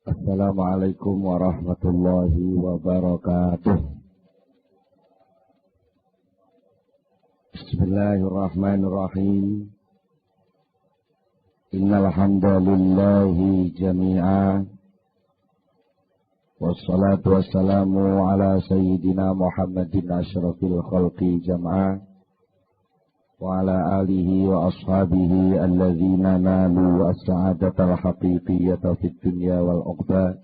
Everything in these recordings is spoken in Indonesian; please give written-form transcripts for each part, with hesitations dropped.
Assalamualaikum warahmatullahi wabarakatuh. Bismillahirrahmanirrahim. Innal hamdalillahi jami'a. Wassalatu wassalamu ala sayyidina Muhammadin asyrafil khalqi jam'a. Wa ala alihi wa ashabihi alladzina nalu as-sa'adatal haqiqiyyata fid dunya wal uqba.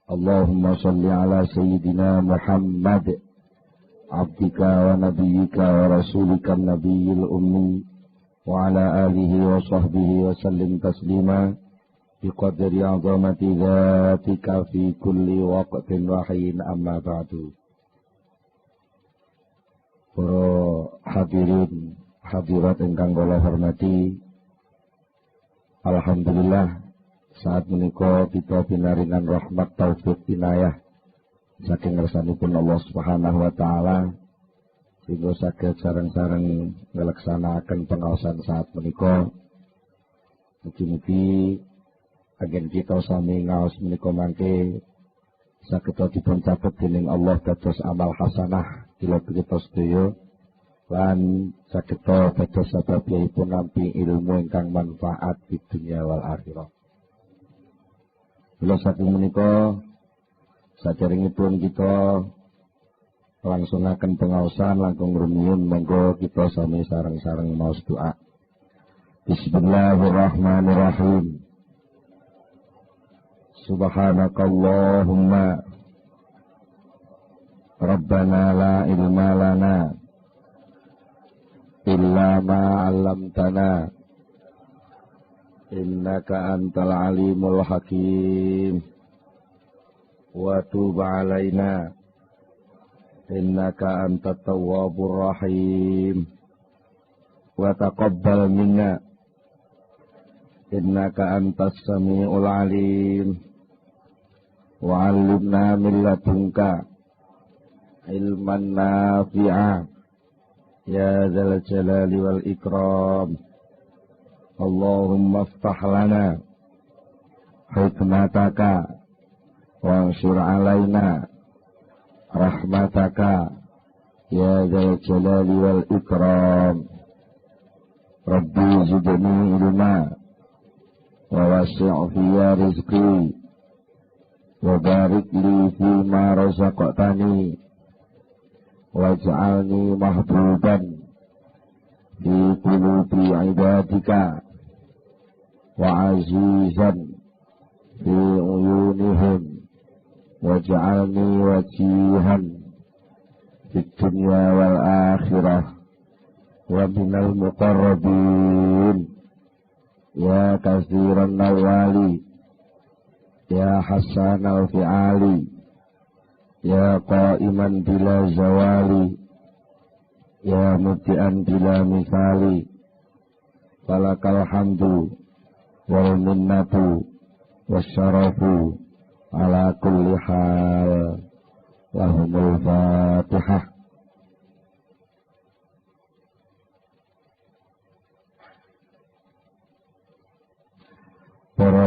Allahumma shalli ala sayyidina Muhammad abdika wa nabiyyika wa rasulika nabiyil ummi wa ala alihi wa sahbihi wa sallim taslima biqadri azamati dzatika fi kulli waqtin wa hin, amma ba'du. Para hadirin hadirat ingkang kula hormati, alhamdulillah saat menika kita pinaringan rahmat taufik inayah saking ngersanipun Allah Subhanahu wa taala sehingga saged sareng-sareng nglaksanakaken pengaosan saat menika. Mugi-mugi agen kita sami ngaos menika mangke saged dipun catet dening Allah dados amal hasanah kula kita sedaya lan saged dados sababipun nampi ilmu ingkang manfaat di dunia wal akhirah. Kula saking menika saderengipun kita langsungaken pengaosan langkung rumiyin, monggo kita sami sareng-sareng maos doa. Bismillahirrahmanirrahim. Subhanakallahumma Rabbana la ilma lana illa ma 'allamtana innaka antal alimul hakim wa tub 'alaina innaka antat tawwabur rahim wa taqabbal minna innaka antas samiul alim wa 'allimna min ladunka ilman nafi'a ya dzal jalali wal ikram. Allahumma iftah lana hikmataka wa anshur alaina rahmataka ya dzal jalali wal ikram. Rabbi zidni ilma wa wasi' fiyya rizqi wa barik li fima razaqtani waj'alni mahbuban fi qulubi ibadika wa azizan fi uyunihim waj'alni wajihan fi dunya wal akhirah wa minal muqarrabin ya katsiran nawali ya hasan al-fi'ali ya qa'iman bila zawali ya mubdi'an bila misali falakal hamdu wal minnatu wasyarafu ala kulli hal. Lahumul fatihah. Para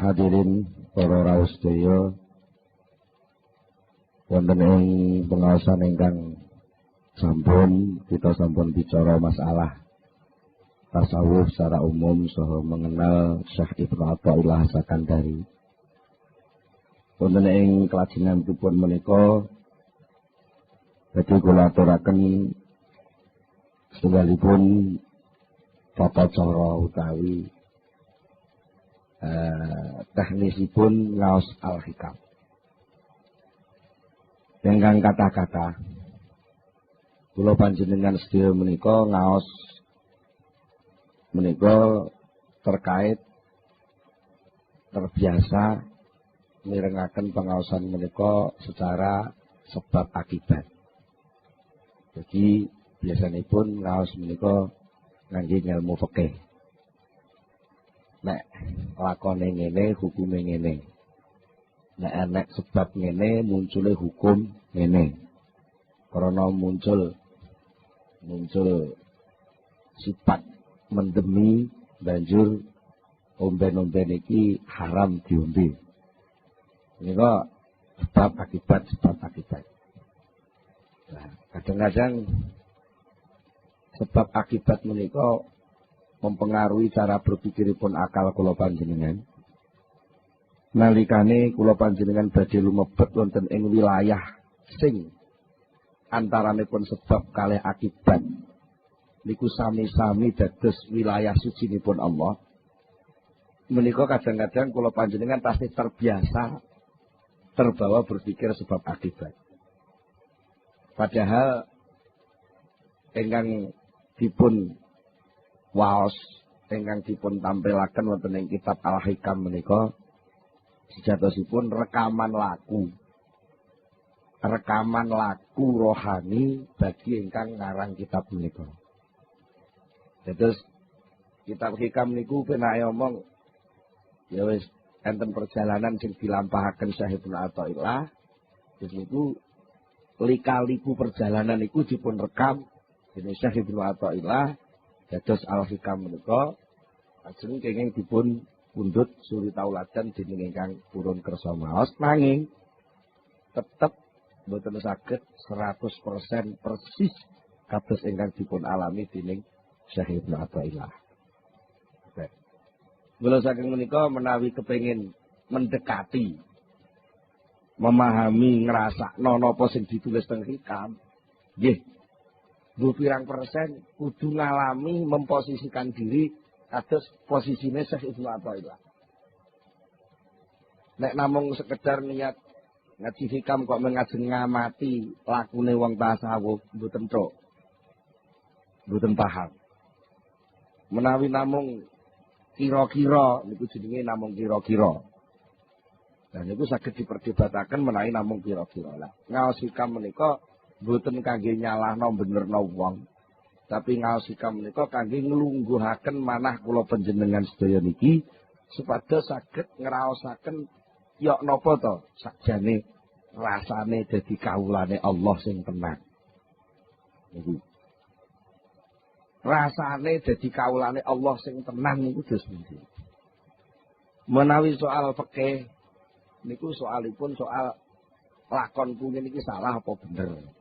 hadirin, para rawuh sedaya, wonten ing pengaosan ingkang kita sampun bicara masalah tasawuf secara umum saha mengenal Syekh Ibnu Athaillah Sakandari. Wonten ing kelajengipun menika badhe kula aturaken setunggalipun tata cara utawi teknisipun ngaos al-hikam. Ingkang kata-kata kula panjenengan sedaya menika ngaos menika terkait terbiasa mirengaken pengaosan menika secara sebab akibat. Jadi biasanipun ngaos menika ngangge ilmu fikih. Nek lakone ngene hukume ngene. Nek enek sebab ngene muncule hukum ngene. Karena muncul sifat mendemi banjur omben-omben iki haram diombe. Menika sebab akibat. Nah, kadang-kadang sebab akibat menika mempengaruhi cara berpikiripun akal kula panjenengan. Nalikane kula panjenengan badhe lumebet wonten ing wilayah sing antaranipun sebab kalih akibat niku sami-sami dados wilayah sucinipun Allah. Menika kadang-kadang kula panjenengan pasti terbiasa terbawa berpikir sebab akibat. Padahal ingkang dipun waos, ingkang dipun tampilaken wonten ing kitab Al-Hikam menika sejatosipun rekaman laku rohani bagi ingkang ngarang kitab menika. Terus kitab Hikam niku penake omong ya wis enten perjalanan sing dilampahaken Syekh Ibnu Athaillah. Terus niku lika-liku perjalanan niku dipun rekam dening Syekh Ibnu Athaillah dados Al-Hikam menika ajeng kenging dipun pundhut suri tauladan dening ingkang purun kersa maos nanging tetep mboten saged 100% persis kados ingkang dipun alami dening Syekh Ibnu Athaillah. Mula saking menika menawi kepengin mendekati memahami ngrasakno napa sing ditulis teng Hikam nggih Bu pirang persen kudu ngalami memposisikan diri kados posisine Syekh Ibnu Athaillah. Nek namung sekedar niat ngaji Hikam kok mengajeng ngamati lakune wong tasawuf mboten tok. Mboten paham. Menawi namung kira-kira niku jenenge namung kira-kira. Dan niku saged diperdebataken menawi namung kira-kira. Lah, ngaos Hikam menika mboten kangge nyalahno benerno wong, tapi ngaos Hikam menika kangge nglungguhaken manah kula panjenengan sedaya niki supados saged ngraosaken yok napa to sakjane rasane dadi kawulane Allah sing tenan. Niku. Rasane dadi kawulane Allah sing tenan niku dos pundi. Menawi soal fikih niku soalipun soal lakonku niki salah apa bener.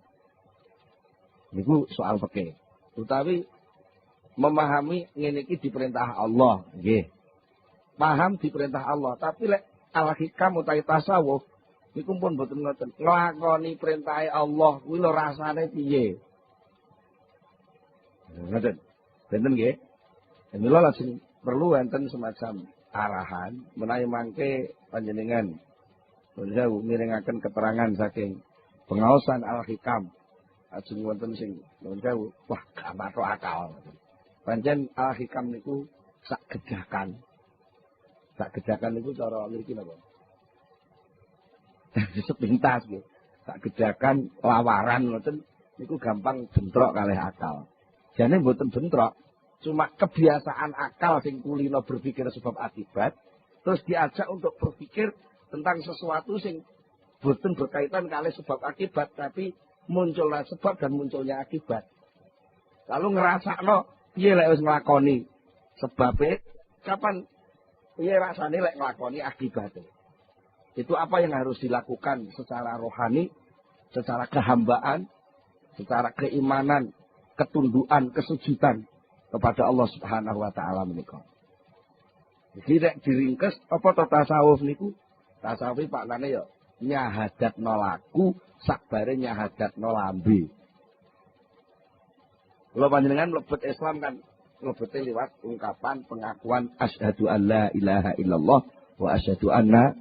Niku soal fikih. Utawi memahami ngene iki diperintah Allah, nggih. Paham diperintah Allah, tapi lek al-hikam utawi tasawuf niku pun mboten ngoten. Nglakoni perintahe Allah kuwi lho rasane piye? Ngoten. Benten nggih. Mila lajeng perlu wonten semacam arahan menawi mangke panjenengan menika mirengaken keterangan saking pengaosan Al-Hikam. Ajeng wonten sing menika wah gak masuk akal. Pancen Al-Hikam niku sak gedakan. Sak gedakan niku cara mriki napa? Sepintas nggih. Sak gedakan lawaran ngoten niku gampang bentrok kalih akal. Jane mboten bentrok, cuma kebiasaan akal sing kulino berpikir sebab akibat, terus diajak untuk berpikir tentang sesuatu sing mboten berkaitan kalih sebab akibat, tapi munculnya sebab dan munculnya akibat. Lalu ngerasakno piye lek wis nglakoni sebabe, kapan piye rasane lek nglakoni akibate. Itu apa yang harus dilakukan secara rohani, secara kehambaan, secara keimanan, ketundukan, kesujudan kepada Allah Subhanahu wa taala menika. Jadi nek diringkes apa to tasawuf niku? Tasawuf maknane ya nyahadatno laku sakbare nyahadatno lambe. Kula panjenengan mlebet Islam kan mlebete liwat ungkapan pengakuan asyhadu alla ilaha illallah wa asyhadu anna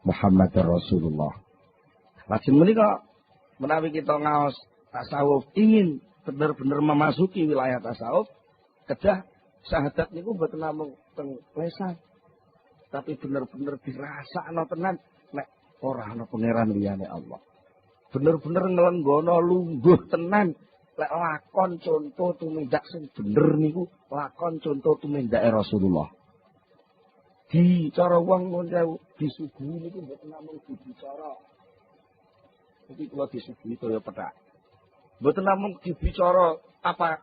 Muhammadar Rasulullah. Lajeng menika menawi kita ngaos tasawuf ingin benar-benar memasuki wilayah tasawuf, kedah syahadat niku mboten namung teng lesan, tapi benar-benar dirasakno tenan nek ora ana pangeran liyane Allah. Bener-bener nglenggono lungguh tenan lek lakon contoh tumindak sing bener niku lakon contoh tumindake Rasulullah. Di cara wong ngono disuguhi niku mboten namung dibicara. Iki kula disuguhi kaya pethak. Mboten namung dibicara apa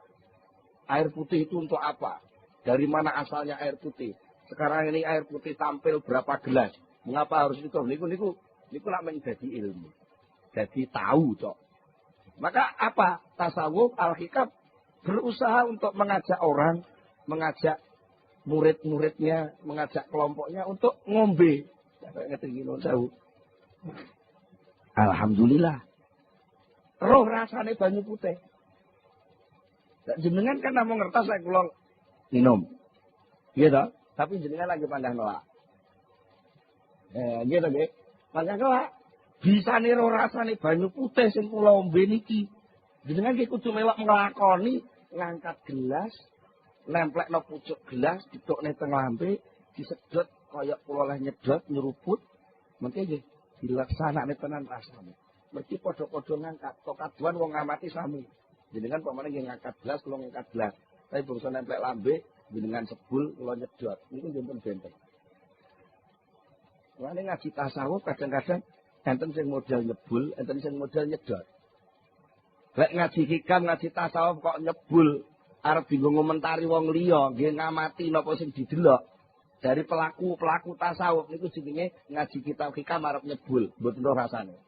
air putih itu untuk apa, dari mana asalnya air putih, sekarang ini air putih tampil berapa gelas. Mengapa harus niku lak menjadi ilmu. Jadi tahu, Cok. Maka apa? Tasawuf al-hikam berusaha untuk mengajak orang, mengajak murid-muridnya, mengajak kelompoknya untuk ngombe. Alhamdulillah. Roh rasane banyu putih. Jenengan kan namung ngertos lek kula minum. Iya toh? Tapi jenengan lagi pandang nolak. Gitu nggih. Pandang nolak. Bisane roh rasane banyu putih sing kula ombe niki. Jenengan nggih kudu melok nglakoni ngangkat gelas, nemplekno pucuk gelas, didokne teng lambe, disedot kaya kula leh nyedot nyeruput. Mengke nggih dilaksanakne tenan rasane. Mergi padha-padha ngangkat, kok kaduan wong ngamati sami. Jenengan pamane nggih ngangkat gelas, kula ngangkat gelas. Tapi bangsa nemplek lambe, jenengan sebul, kula nyedot. Niku njenengan benten. Wane ngaji tasawuf kadang-kadang enten sing modal nyebul, enten sing modal nyedot. Lek ngaji hikam, ngaji tasawuf kok nyebul, arep bingung ngomentari wong liya, nggih ngamati napa sing didelok. Dari pelaku tasawuf niku jenenge ngaji kitab hikam arep nyebul, mboten roh rasane.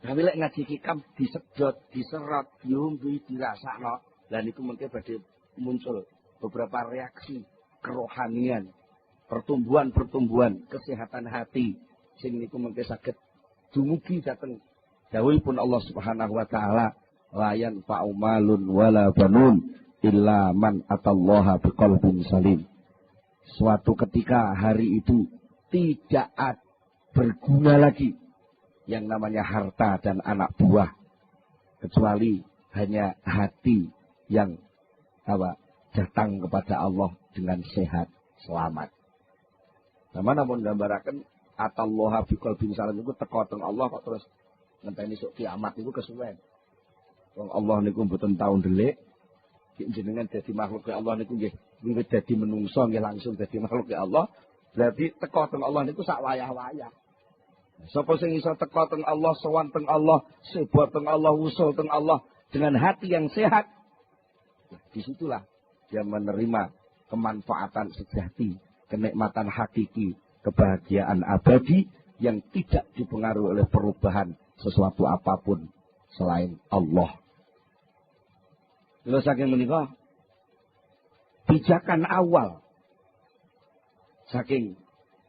Tapi lek ngaji hikam disedot, diserot, diombe, dirasakno, lan niku mengke badhe muncul beberapa reaksi kerohanian, pertumbuhan kesehatan hati sing niku mengke saged dumugi dhateng dawuhipun Allah Subhanahu wa taala, la yanfa'u malun wala banun illa man atallaha biqalbin salim. Suatu ketika hari itu tidak berguna lagi yang namanya harta dan anak buah, kecuali hanya hati yang datang kepada Allah dengan sehat, selamat. Sama namun gambaraken atallaha biqalbin salim niku teka teng Allah kok terus ngenteni sok kiamat niku kesuwen. Wong Allah niku mboten tau ndelik, jenengan dadi makhluk Allah niku nggih wiwit dadi menungso nggih langsung dadi makhluk Allah. Berarti teka teng Allah niku sak wayah-wayah. Sapa sing iso teka teng Allah, sowan teng Allah, sebo teng Allah, usul teng Allah dengan hati yang sehat, disitulah dia menerima kemanfaatan sejati, kenikmatan hakiki, kebahagiaan abadi yang tidak dipengaruhi oleh perubahan sesuatu apapun selain Allah. Lha saking menika pijakan awal saking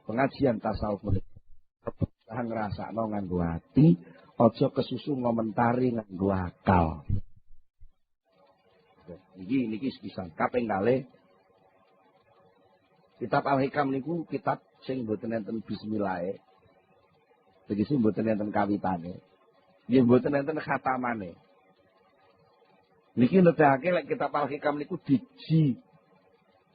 pengajian tasawuf menika ngrasakno nganggo ati, aja kesusu ngomentari nganggo akal. Niki sepisan kaping kalih. Kitab Al-Hikam niku kitab sing mboten enten bismillahe. Tegese mboten enten kawitane. Nggih mboten enten khatamane. Niki nedhake lek kitab Al-Hikam niku diji.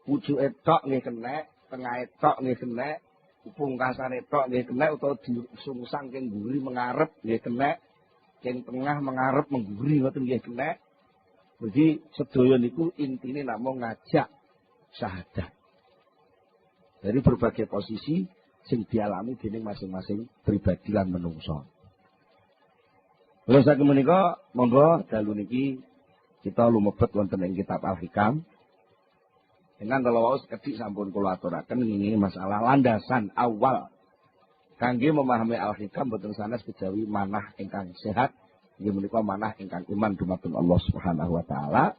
Pucuke tok nggih kenek, tengahe tok nggih kenek, pungkasane tok nggih kenek utawa disungsang keng mburi mengarep nggih kenek, keng tengah mengarep mengguri ngoten nggih kenek. Jadi sedaya niku intine namung ngajak syahadat. Dari berbagai posisi sing dialami dening masing-masing pribadi lan menungso. Lha saking menika monggo dalu niki kita lumebet wonten ing kitab Al-Hikam. Dengan kalau wau sekedhik sampun kula aturaken ini masalah landasan awal kangge memahami Al-Hikam boten sanes kejawi manah ingkang sehat, inggih menika manah ingkang iman dumateng Allah Subhanahu wa taala.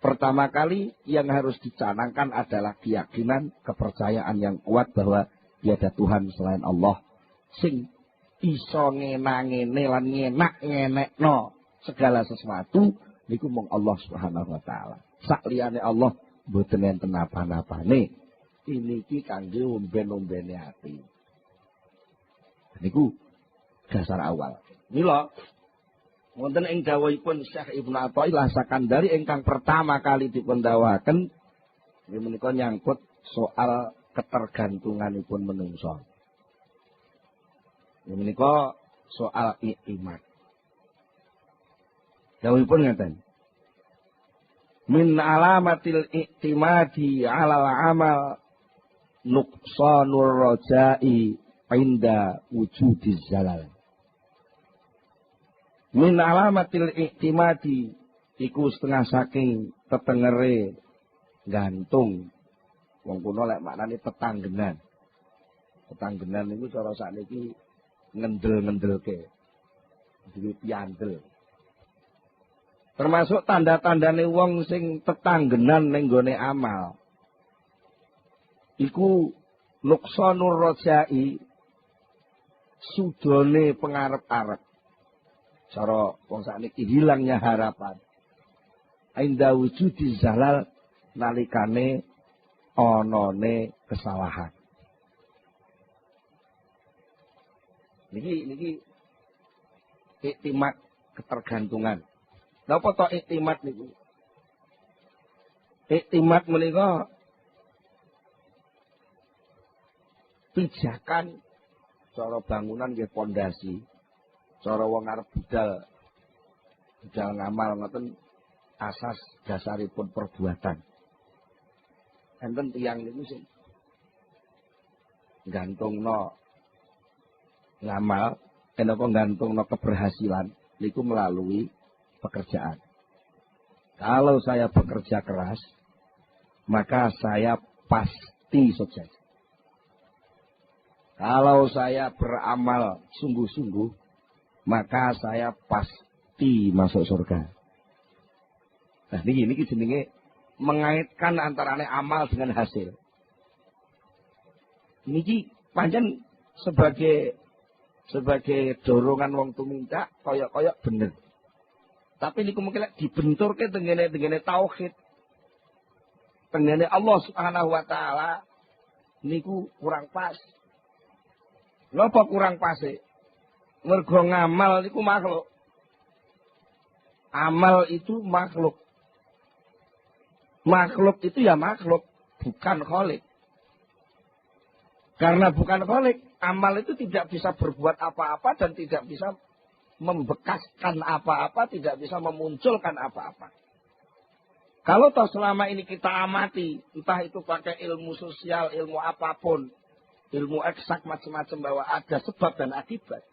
Pertama kali yang harus dicanangkan adalah keyakinan, kepercayaan yang kuat bahwa tiada Tuhan selain Allah sing iso ngenangene lan ngenekno segala sesuatu niku mung Allah Subhanahu wa taala. Sak liyane Allah mboten enten apa-apane. Ini iki kangge omben-ombene ati. Niku dasar awal. Mila wonten ing dawuhipun Syekh Ibnu Athaillah Sakandari ingkang pertama kali dipundhawuhaken inggih menika nyangkut soal ketergantunganipun menungso. Inggih menika soal iktimat. Dawuhipun ngaten. Min alamatil iktimadi 'alal amal nuqsanur raja'i 'inda wujudiz zalal. Min alamatil iktimadi iku setengah saking tetengere gantung Wong kuno lek maknane tetanggenan. Tetanggenan niku cara sakniki ngendel-ngendelke. Duwe piandel. Termasuk tanda-tandane wong sing tetanggenan ning gone amal. Iku nuqsanur rajai, sudone pengarep-arep. Cara wong sakniki hilangnya harapan. Inda wujudi zalal nalikane onone kesalahan. Niki iktimat ketergantungan. Napa to iktimat niku? Iktimat menika pijakan cara bangunan nggih pondasi. Cara wong arep budal ngamal ngoten asas dasaripun perbuatan. Enten tiyang niku sing gantungno ngamal, kenapa gantungno keberhasilan niku melalui pekerjaan. Kalau saya bekerja keras, maka saya pasti sukses. Kalau saya beramal sungguh-sungguh, maka saya pasti masuk surga. Nah, ini jenenge mengaitkan antarane amal dengan hasil. Niki pancen sebagai dorongan wong tumindak koyok-koyok bener. Tapi niku mungkin dibenturke tengene tauhid. Tengene Allah Subhanahu wa taala niku kurang pas. Napa kurang pas e? Mergo ngamal niku makhluk. Amal itu makhluk. Makhluk itu ya makhluk, bukan kholik. Karena bukan kholik, amal itu tidak bisa berbuat apa-apa dan tidak bisa membekaskan apa-apa, tidak bisa memunculkan apa-apa. Kalau toh selama ini kita amati, entah itu pakai ilmu sosial, ilmu apapun, ilmu eksak macam-macam bahwa ada sebab dan akibat.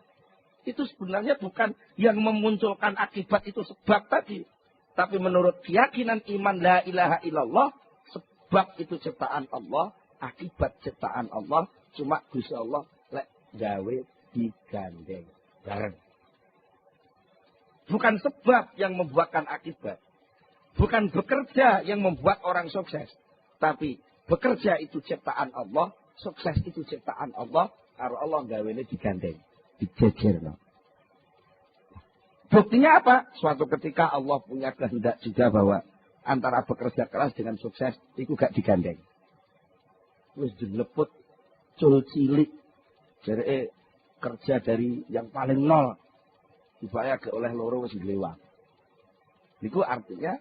Itu sebenarnya bukan yang memunculkan akibat itu sebab tadi. Tapi menurut keyakinan iman la ilaha illallah, sebab itu ciptaan Allah, akibat ciptaan Allah, cuma Gusti Allah lek gawe digandeng bareng. Bukan sebab yang membuatkan akibat. Bukan bekerja yang membuat orang sukses. Tapi bekerja itu ciptaan Allah, sukses itu ciptaan Allah, karo Allah gawene digandeng, dijejerno. Buktinya apa? Suatu ketika Allah punya kehendak juga bahwa antara bekerja keras dengan sukses itu gak digandeng. Wis dileput cul cilik. Jereke kerja dari yang paling nol. Tiba-tiba gak oleh loro wis lewat. Itu artinya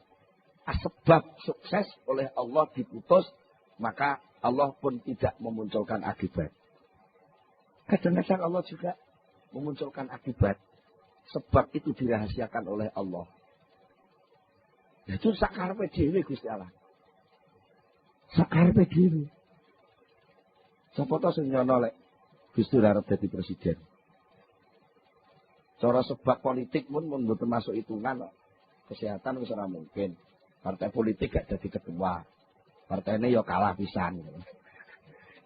sebab sukses oleh Allah diputus, maka Allah pun tidak memunculkan akibat. Kadang-kadang Allah juga memunculkan akibat. Sebab itu dirahasiakan oleh Allah. Itu sakarepe dhewe Gusti Allah. Sakarepe dhewe. Sapa to sing nyono lek Gusti arep dadi presiden. Cara sebab politik pun mboten masuk hitungan. Kesehatan wis ora mungkin. Partai politik gak jadi ketua. Partainya ya kalah pisan.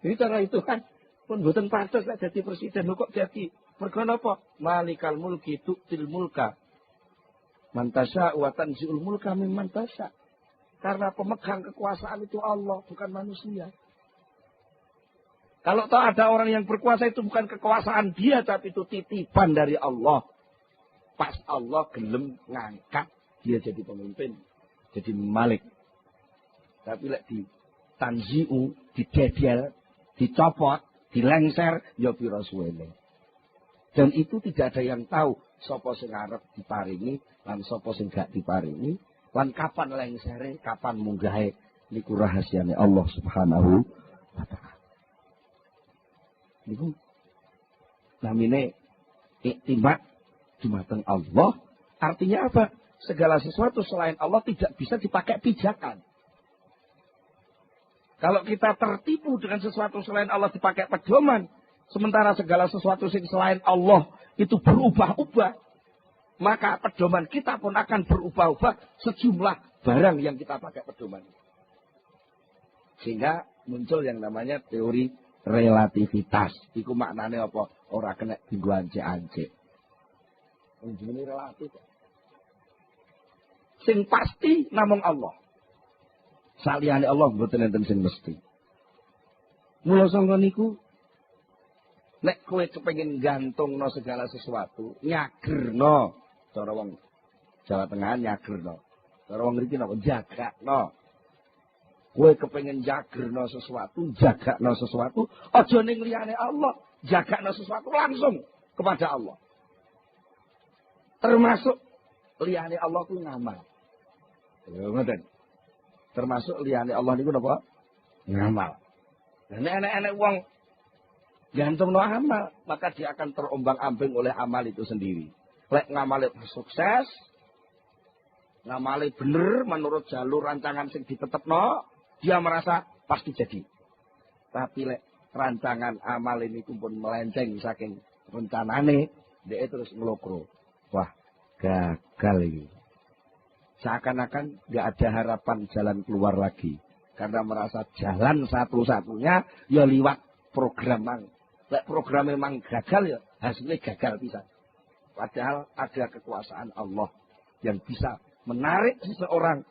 Ini cara itu kan pun mboten pantes lek dadi presiden kok jadi. Mergo napa? Malikal mulki tu'til mulka man tasya wa tanzi'ul mulka mimman tasya. Karena pemegang kekuasaan itu Allah, bukan manusia. Kalau tahu ada orang yang berkuasa itu bukan kekuasaan dia, tapi itu titipan dari Allah. Pas Allah gelem ngangkat dia jadi pemimpin, jadi malik. Tapi lek di tanzi'u, didedel, dicopot, dilengser, ya pira suwene. Dan itu tidak ada yang tahu sapa sing arep diparingi lan sapa sing gak diparingi lan kapan lengsere, kapan munggahe niku rahasiane Allah Subhanahu wa taala. Niku namine iktimat dumateng Allah, artinya apa? Segala sesuatu selain Allah tidak bisa dipakai pijakan. Kalau kita tertipu dengan sesuatu selain Allah dipakai pedoman, sementara segala sesuatu selain Allah itu berubah-ubah, maka pedoman kita pun akan berubah-ubah sejumlah barang yang kita pakai pedoman. Sehingga muncul yang namanya teori relativitas. Iku maknane apa? Ora kena dienggo ancik-ancik. Ini relatif. Sing pasti namung Allah. Saliyane Allah mboten enten sing mesti. Mula sangka niku nek kowe kepengin gantungno segala sesuatu, nyagerno. Cara wong Jawa Tengah nyagerno. Cara wong mriki napa jagakno. Kowe kepengin jagerno sesuatu, jagakno sesuatu, aja ning liyane Allah, jagakno sesuatu langsung kepada Allah. Termasuk liyane Allah ku ngamal. Ngoten. Termasuk liyane Allah niku napa? Ngamal. Nek enek wong gantungno amal, maka dia akan terombang-ambing oleh amal itu sendiri. Lek ngamale sukses, ngamale bener menurut jalur rancangan sing ditetepno, dia merasa pasti jadi. Tapi lek rancangan amal ini pun melenceng saking rencanane, dia terus ngelokro. Wah, gagal ini. Seakan-akan nggak ada harapan jalan keluar lagi. Karena merasa jalan satu-satunya ya liwat program mang. Lek program memang gagal ya hasilnya gagal bisa. Padahal ada kekuasaan Allah yang bisa menarik seseorang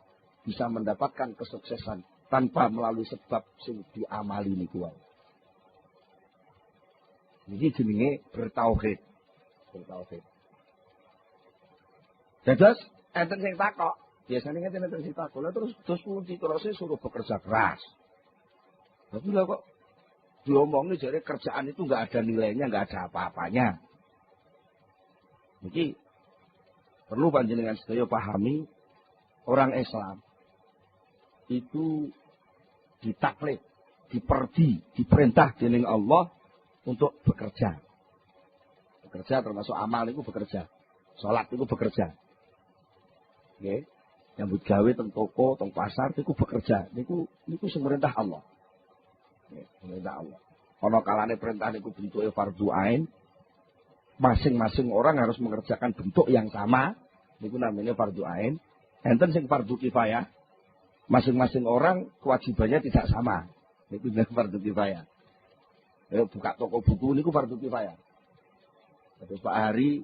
bisa mendapatkan kesuksesan tanpa melalui sebab sing diamali niku wae. Iki jenenge bertauhid. Bertauhid. Dados enten sing takok, biasanya enten sing takok, terus pundi terus suruh bekerja keras. Tapi lah kok diomongin jadi kerjaan itu nggak ada nilainya, nggak ada apa-apanya. Jadi perlu panjenengan sedaya pahami orang Islam itu ditaklid, diperintah dening Allah untuk bekerja. Bekerja termasuk amal itu bekerja. Salat itu bekerja. Nggih. Nyambut gawe teng toko, teng pasar niku bekerja. Niku sing merintah Allah. Nggih, merintah Allah. Ana kalane perintah niku bentuke fardhu ain. Masing-masing orang harus mengerjakan bentuk yang sama. Niku namanya fardhu ain. Enten sing fardhu kifayah. Masing-masing orang kewajibannya tidak sama. Niku jenenge fardhu kifayah. Buka toko buku niku fardhu kifayah. Terus Pak Hari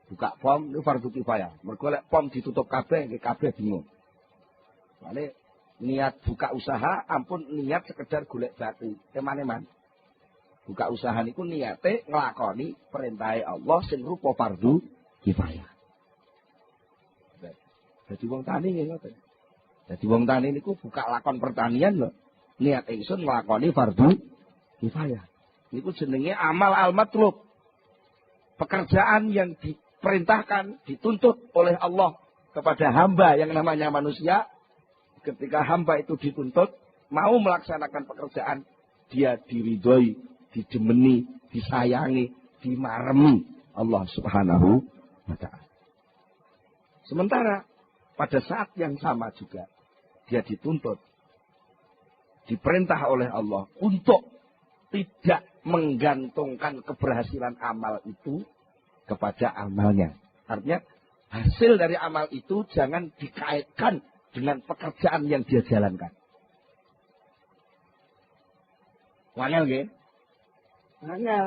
buka pom niku fardhu kifayah. Mergo lek pom ditutup kabeh nggih kabeh bingung. Mane niat buka usaha ampun niat sekedar golek batu. Eman-eman. Buka usaha niku niate nglakoni perintahe Allah sing rupa fardhu kifayah. Dadi wong tani nggih ngoten. Dadi wong tani niku buka lakon pertanian lho. Niat ingsun nglakoni fardhu kifayah. Niku jenenge amal al-matlub. Pekerjaan yang diperintahkan, dituntut oleh Allah kepada hamba yang namanya manusia. Ketika hamba itu dituntut, mau melaksanakan pekerjaan, dia diridhoi, didemeni, disayangi, dimaremi Allah Subhanahu wa ta'ala. Sementara pada saat yang sama juga dia dituntut, diperintah oleh Allah untuk tidak menggantungkan keberhasilan amal itu kepada amalnya. Artinya hasil dari amal itu jangan dikaitkan dengan pekerjaan yang dia jalankan. Angel nggih? Angel.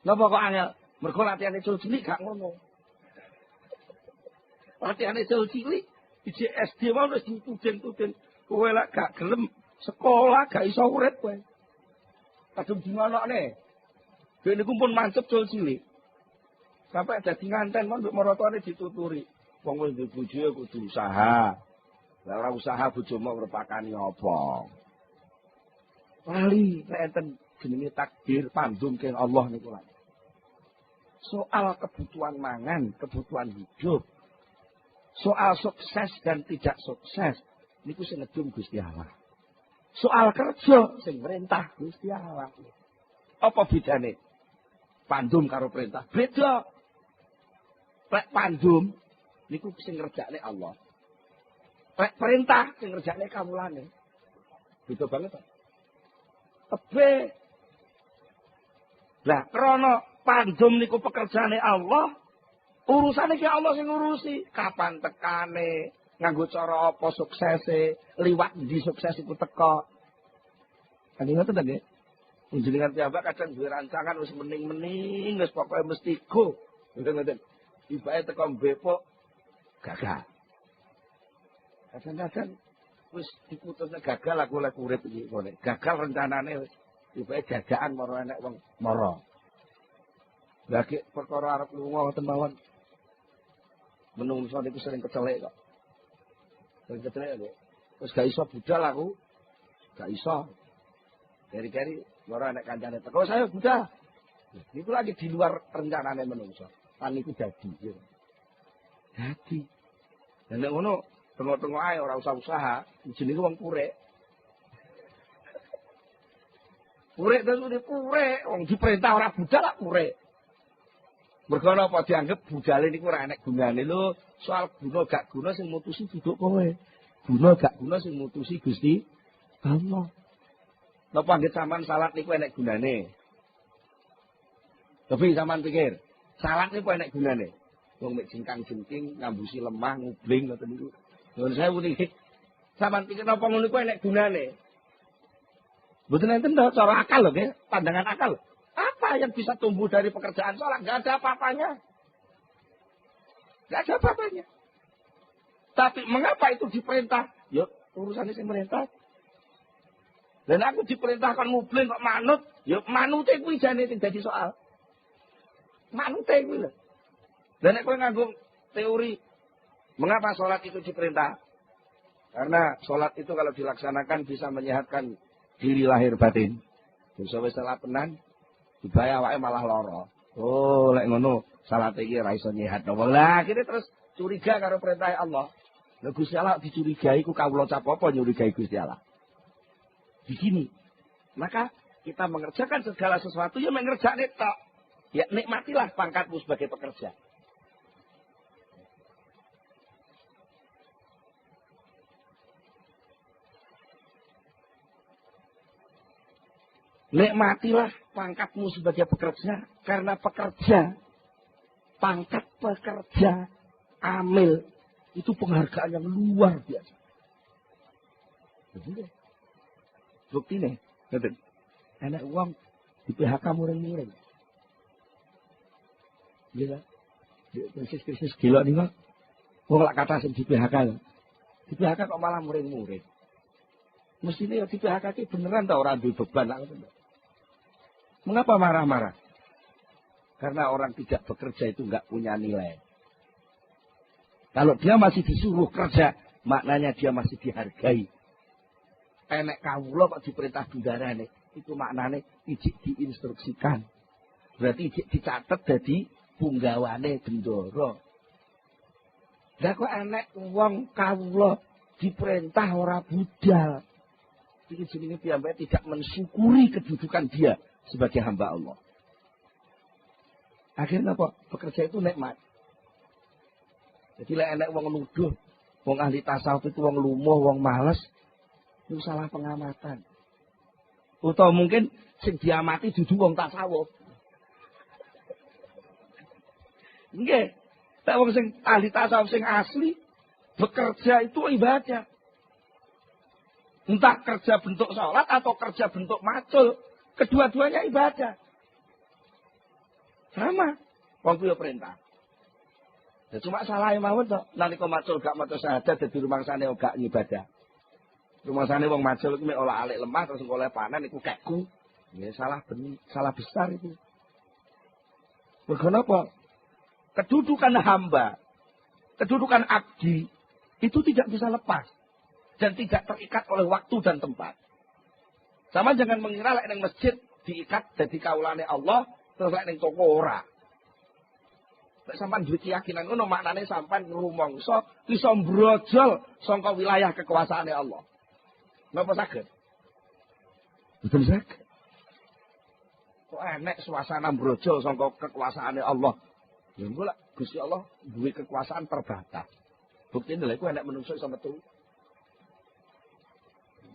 Napa kok angel? Mergo latihane cilik gak ngono. Latihane cilik iji SD wae wis dituden-tuden. Kowe lek gak gelem sekolah gak iso urip kowe. Kadung dingonokne. Dene niku pun mancep cilik. Sampai dadi nganten mon mbok marotone dituturi. Wong wis duwe bojo kudu usaha. Lah ora usaha bojomu ngrepakani apa? Lali nek enten jenenge takdir pandum keng Allah niku lho. Soal kebutuhan mangan, kebutuhan hidup. Soal sukses dan tidak sukses niku sing ngedum Gusti Allah. Soal kerja sing merintah Gusti Allah. Apa bedane? Pandum karo perintah beda. Lek pandum niku sing ngerjakne Allah. Lek perintah sing ngerjakne kawulane. Beda banget. Tebe. Lah krana pandum niku pekerjaane Allah, urusane ki Allah sing ngurusi. Kapan tekane, nganggo cara apa suksese, liwat ndi sukses iku teka. Kan ngoten ta nggih. Panjenengan piyambak kadang duwe rancangan wis mening-mening wis pokoke mesti go. Ngoten. Ibake teko mbepok gagal. Kadang-kadang wis diputusne gagal aku lek urip iki ngene. Gagal rencanane wis ibake jajakan maro enek wong mara. Lagi perkara arep lunga ngoten mawon. Menungso niku sering kecelek kok. Sering kecelek kok. Terus gak iso budal aku. Gak iso. Keri-keri ora nek kancane teko saya budal. Niku lagi di luar rencanane menungso. Kan niku dadi. Dadi. Dan nek ngono tengok-tengok ae ora usah usaha, jenenge wong purek. Purek terus purek, wong diperintah ora budal lak purek. Mergo apa dianggap budale niku ora enek gunane lho, soal guna gak guna sing mutusi duduk kowe. Guna gak guna sing mutusi Gusti Allah. Napa nggih sampean salat niku enek gunane? Tapi sampean pikir, salat niku enek gunane? Wong mek jingkang-jingking, ngambusi lemah, ngubling ngoten niku. Nuwun sewu niki. Sampeyan pikir napa ngono iku enek gunane? Mboten enten to cara akal lho nggih, pandangan akal. Apa yang bisa tumbuh dari pekerjaan sholat? Enggak ada apa-apanya. Enggak ada apa-apanya. Tapi mengapa itu diperintah? Yuk, urusannya sing merintah. Dan aku diperintahkan ngubling kok manut. Yuk, manute kuwi jane sing dadi soal. Manute kuwi lho. Dan nek kowe nganggo teori mengapa sholat itu diperintah? Karena sholat itu kalau dilaksanakan bisa menyehatkan diri lahir batin. Bisa wis salat tenan, dibaya awake malah lara. Oh, lek ngono salat iki ora iso nyehatno wong. Lah, akhire terus curiga karo perintah Allah. Lah Gusti Allah dicurigai ku kawula cap apa nyurigai Gusti Allah. Begini. Maka kita mengerjakan segala sesuatu ya mengerjakne tok. Ya nikmatilah pangkatmu sebagai pekerja. Nikmatilah pangkatmu sebagai pekerja. Karena pekerja, pangkat pekerja, amil, itu penghargaan yang luar biasa. Bukti nih, enak uang di PHK muring-muring. Gila, krisis gila nih kok. Wong lak kata di PHK. Di PHK kok malah muring-muring. Mestinya di PHK itu beneran tau orang duwe beban lah. Mengapa marah-marah? Karena orang tidak bekerja itu enggak punya nilai. Kalau dia masih disuruh kerja, maknanya dia masih dihargai. Enek kawula kok diperintah bundarane, itu maknanya ijik diinstruksikan. Berarti ijik dicatet dadi punggawane bendoro. Lah kok enek wong kawula diperintah ora budal. Iki jenenge piyambake tidak mensyukuri kedudukan dia sebagai hamba Allah. Akhirnya apa? Pekerja itu nikmat. Jadi lek enek wong nuduh, wong ahli tasawuf itu wong lumuh, wong males, itu salah pengamatan. Atau mungkin sing diamati dudu wong tasawuf. Nggih. Lek wong sing ahli tasawuf sing asli, bekerja itu ibadah. Entah kerja bentuk sholat atau kerja bentuk macul. Kedua-duanya ibadah. Sama. Wong kuwi perintah. Ya cuma salah mawon to. Nalika macul gak maca syahadat dadi rumangsane gak ngibadah. Rumangsane wong macul iku mek olah-alik lemah terus oleh panen iku kekku. Ya salah besar itu. Mergo napa? Kedudukan hamba, kedudukan abdi itu tidak bisa lepas. Dan tidak terikat oleh waktu dan tempat. Sama jangan mengira lek ning masjid diikat dadi kaulane Allah, terus lek ning toko ora. Lek sampean duwe keyakinan ngono maknane sampean ngrumangsa iso brojol saka wilayah kekuasaane Allah. Napa saged? Betul saged. Kok enek suasana brojol saka kekuasaane Allah. Ya engko lek Gusti Allah duwe kekuasaan terbatas. Buktine lek ku enek menungso iso metu.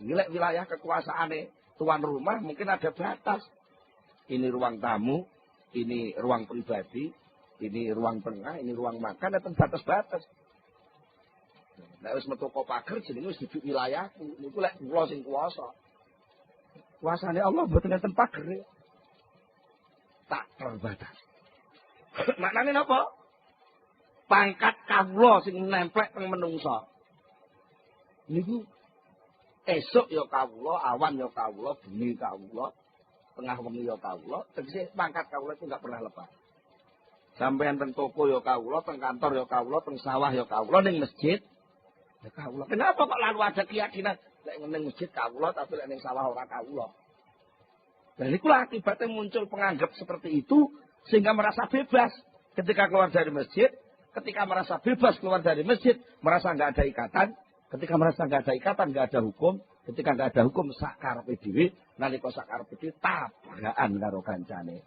Nilai wilayah kekuasaane tuan rumah mungkin ada batas. Ini ruang tamu, ini ruang pribadi, ini ruang tengah, ini ruang makan, ada batas-batas. Nek wis metu kok pager jenenge wis duduk wilayahku. Niku lek kula sing kuwasa. Kuasane Allah mboten enten pager. Tak terbatas. Maknane napa? Pangkat kawula sing nemplek teng menungsa. Niku esuk ya kawula, awan ya kawula, bengi kawula, tengah wengi ya kawula, tegese pangkat kawula itu enggak pernah lepas. Sampeyan teng toko ya kawula, teng kantor ya kawula, teng sawah ya kawula, ning masjid ya kawula. Kenapa kok lalu ada keyakinan lek ning masjid kawula tapi lek ning sawah ora kawula? Dan itulah akibatnya muncul penganggap seperti itu sehingga merasa bebas ketika keluar dari masjid. Ketika merasa bebas keluar dari masjid, merasa nggak ada ikatan. Ketika merasa nggak ada ikatan, nggak ada hukum. Ketika nggak ada hukum, sakarepe dhewe, nalika sakarepe dhewe tabrakan karo kancane.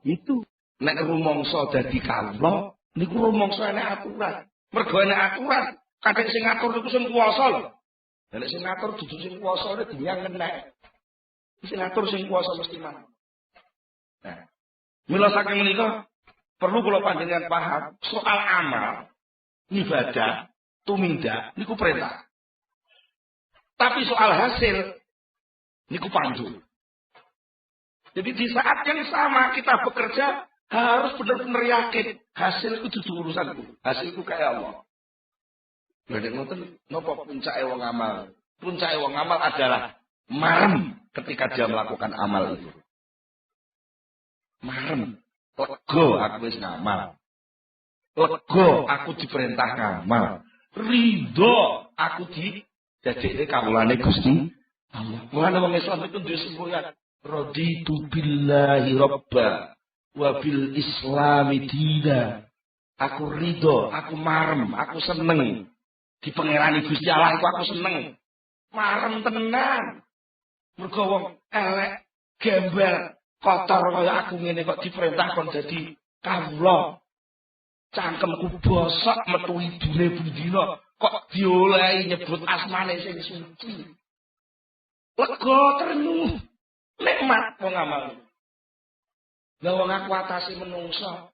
Itu nek rumangsa dadi kawula, niku rumangsa enek aturan. Mergo enek aturan, kadang sing ngatur niku sing kuwasa lho. Nek sing ngatur dudu sing kuwasa nek dinyang enek. Sing ngatur sing kuwasa mesti mana. Nah, mila saking menika perlu kula panjenengan paham soal amal, ibadah, tumindak niku perintah. Tapi soal hasil niku pandu. Jadi di saat yang sama kita bekerja harus benar-benar yakin hasil itu dudu urusanku. Hasilku kayak Allah. Lha nek ngoten napa puncake wong amal? Puncake wong amal adalah marem ketika dia melakukan amal itu. Marem. Lego aku wis ngamal. Lego aku diperintah ngamal. Ridho aku didadekne kawulane Gusti Allah. Mulane wong Islam itu duwe semboyan. Raditu billahi robba wa bil islami dina. Aku ridho, aku marem, aku seneng. Dipengerani Gusti Allah iku aku seneng. Marem tenan. Mergo wong elek, gembel, kotor kaya aku ngene kok diperintah kon dadi kawula. Cangkemku bosok metu idune bendina kok diolehi nyebut asmane sing suci. Lega ternu. Nikmat wong amal. Lah wong aku atasi menungso.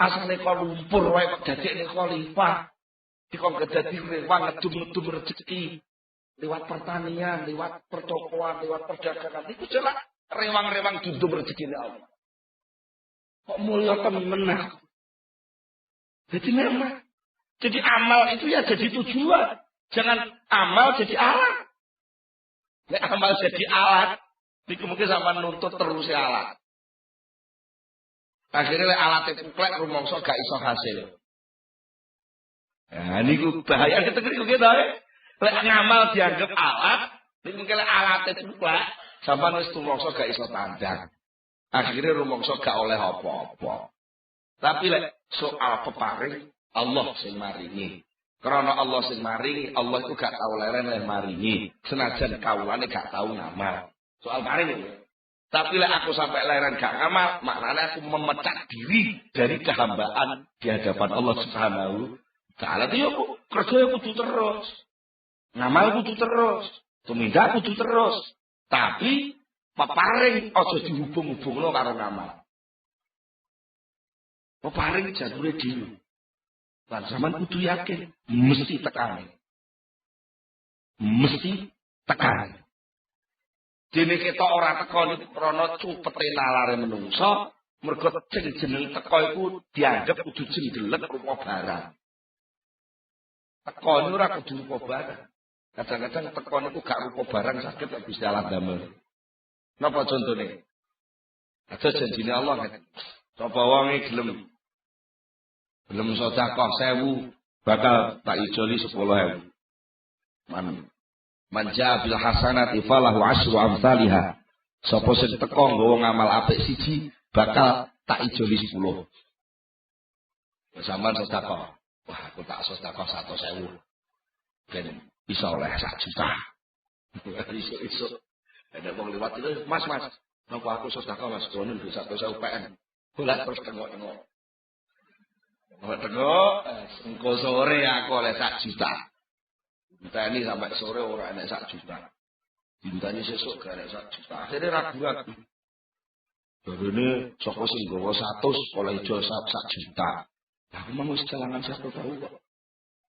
Asale kok lumpur wae kok dadekne khalifah. Dikon dadi rewang ngedum-ngedum rezeki. Lewat pertanian, lewat pertokoan, lewat perdagangan. Itu jelas rewang-rewang dudum rezeki Allah. Kok mulia temen. Jadi nikmat. Jadi amal itu ya jadi tujuan. Jangan amal jadi alat. Nek amal jadi alat, niku mungkin sampean nuntut terus alat. Akhirnya lek alate puklek rumangsa gak iso hasil. Nah niku bahaya ketegeri nggih ta. Lek ngamal dianggap alat, niku mungkin lek alate puklek sampean wis rumangsa gak iso tandang. Akhirnya rumangsa gak oleh apa-apa. Tapi lek soal peparing Allah sing maringi. Karena Allah sing maringi, Allah itu gak tau leren leh maringi. Senajan kawulane gak tau ngamal. Soal paring. Tapi lek aku sampai leren gak ngamal, maknanya aku memecat diri dari kehambaan di hadapan Allah Subhanahu wa taala. Itu ya kerja kudu terus. Ngamal kudu terus. Tumindak kudu terus. Tapi peparing aja dihubung-hubungno karo ngamal. Peparing jadule dhewe. Lan sampean kudu yakin mesti tekan. Mesti tekan. Dene ketok ora teko niku krana cupete nalare menungso, mergo jeneng teko iku dianggap kudu jendelet rupa barang. Teko niku ora kudu rupa barang. Kadang-kadang teko niku gak rupa barang saged nek Gusti Allah damel. Napa contone? Aja janjine Allah kan. Sapa wonge gelem sedekah 1000 bakal tak ijoli 10.000. Manja bil hasanati falahu asyru amsalihha. Sapa sing teka nggawa ngamal apik siji bakal tak ijoli 10. Sampeyan sedekah. Wah, aku tak sedekah 100.000. Ben iso oleh 1 juta. Iso. Ada wong liwat itu, Mas, napa aku sedekah Mas gono 100.000 PN. Bola terus tengok-tengok. Tengok, engko sore aku oleh 1 juta. Ditani sampai sore ora enek 1 juta. Ditani sesuk gak enek 1 juta. Akhirnya ragu-ragu. Barene saka sing nggawa 100 oleh ijo 1 juta. Aku mau wis kelangan 1 tahu kok.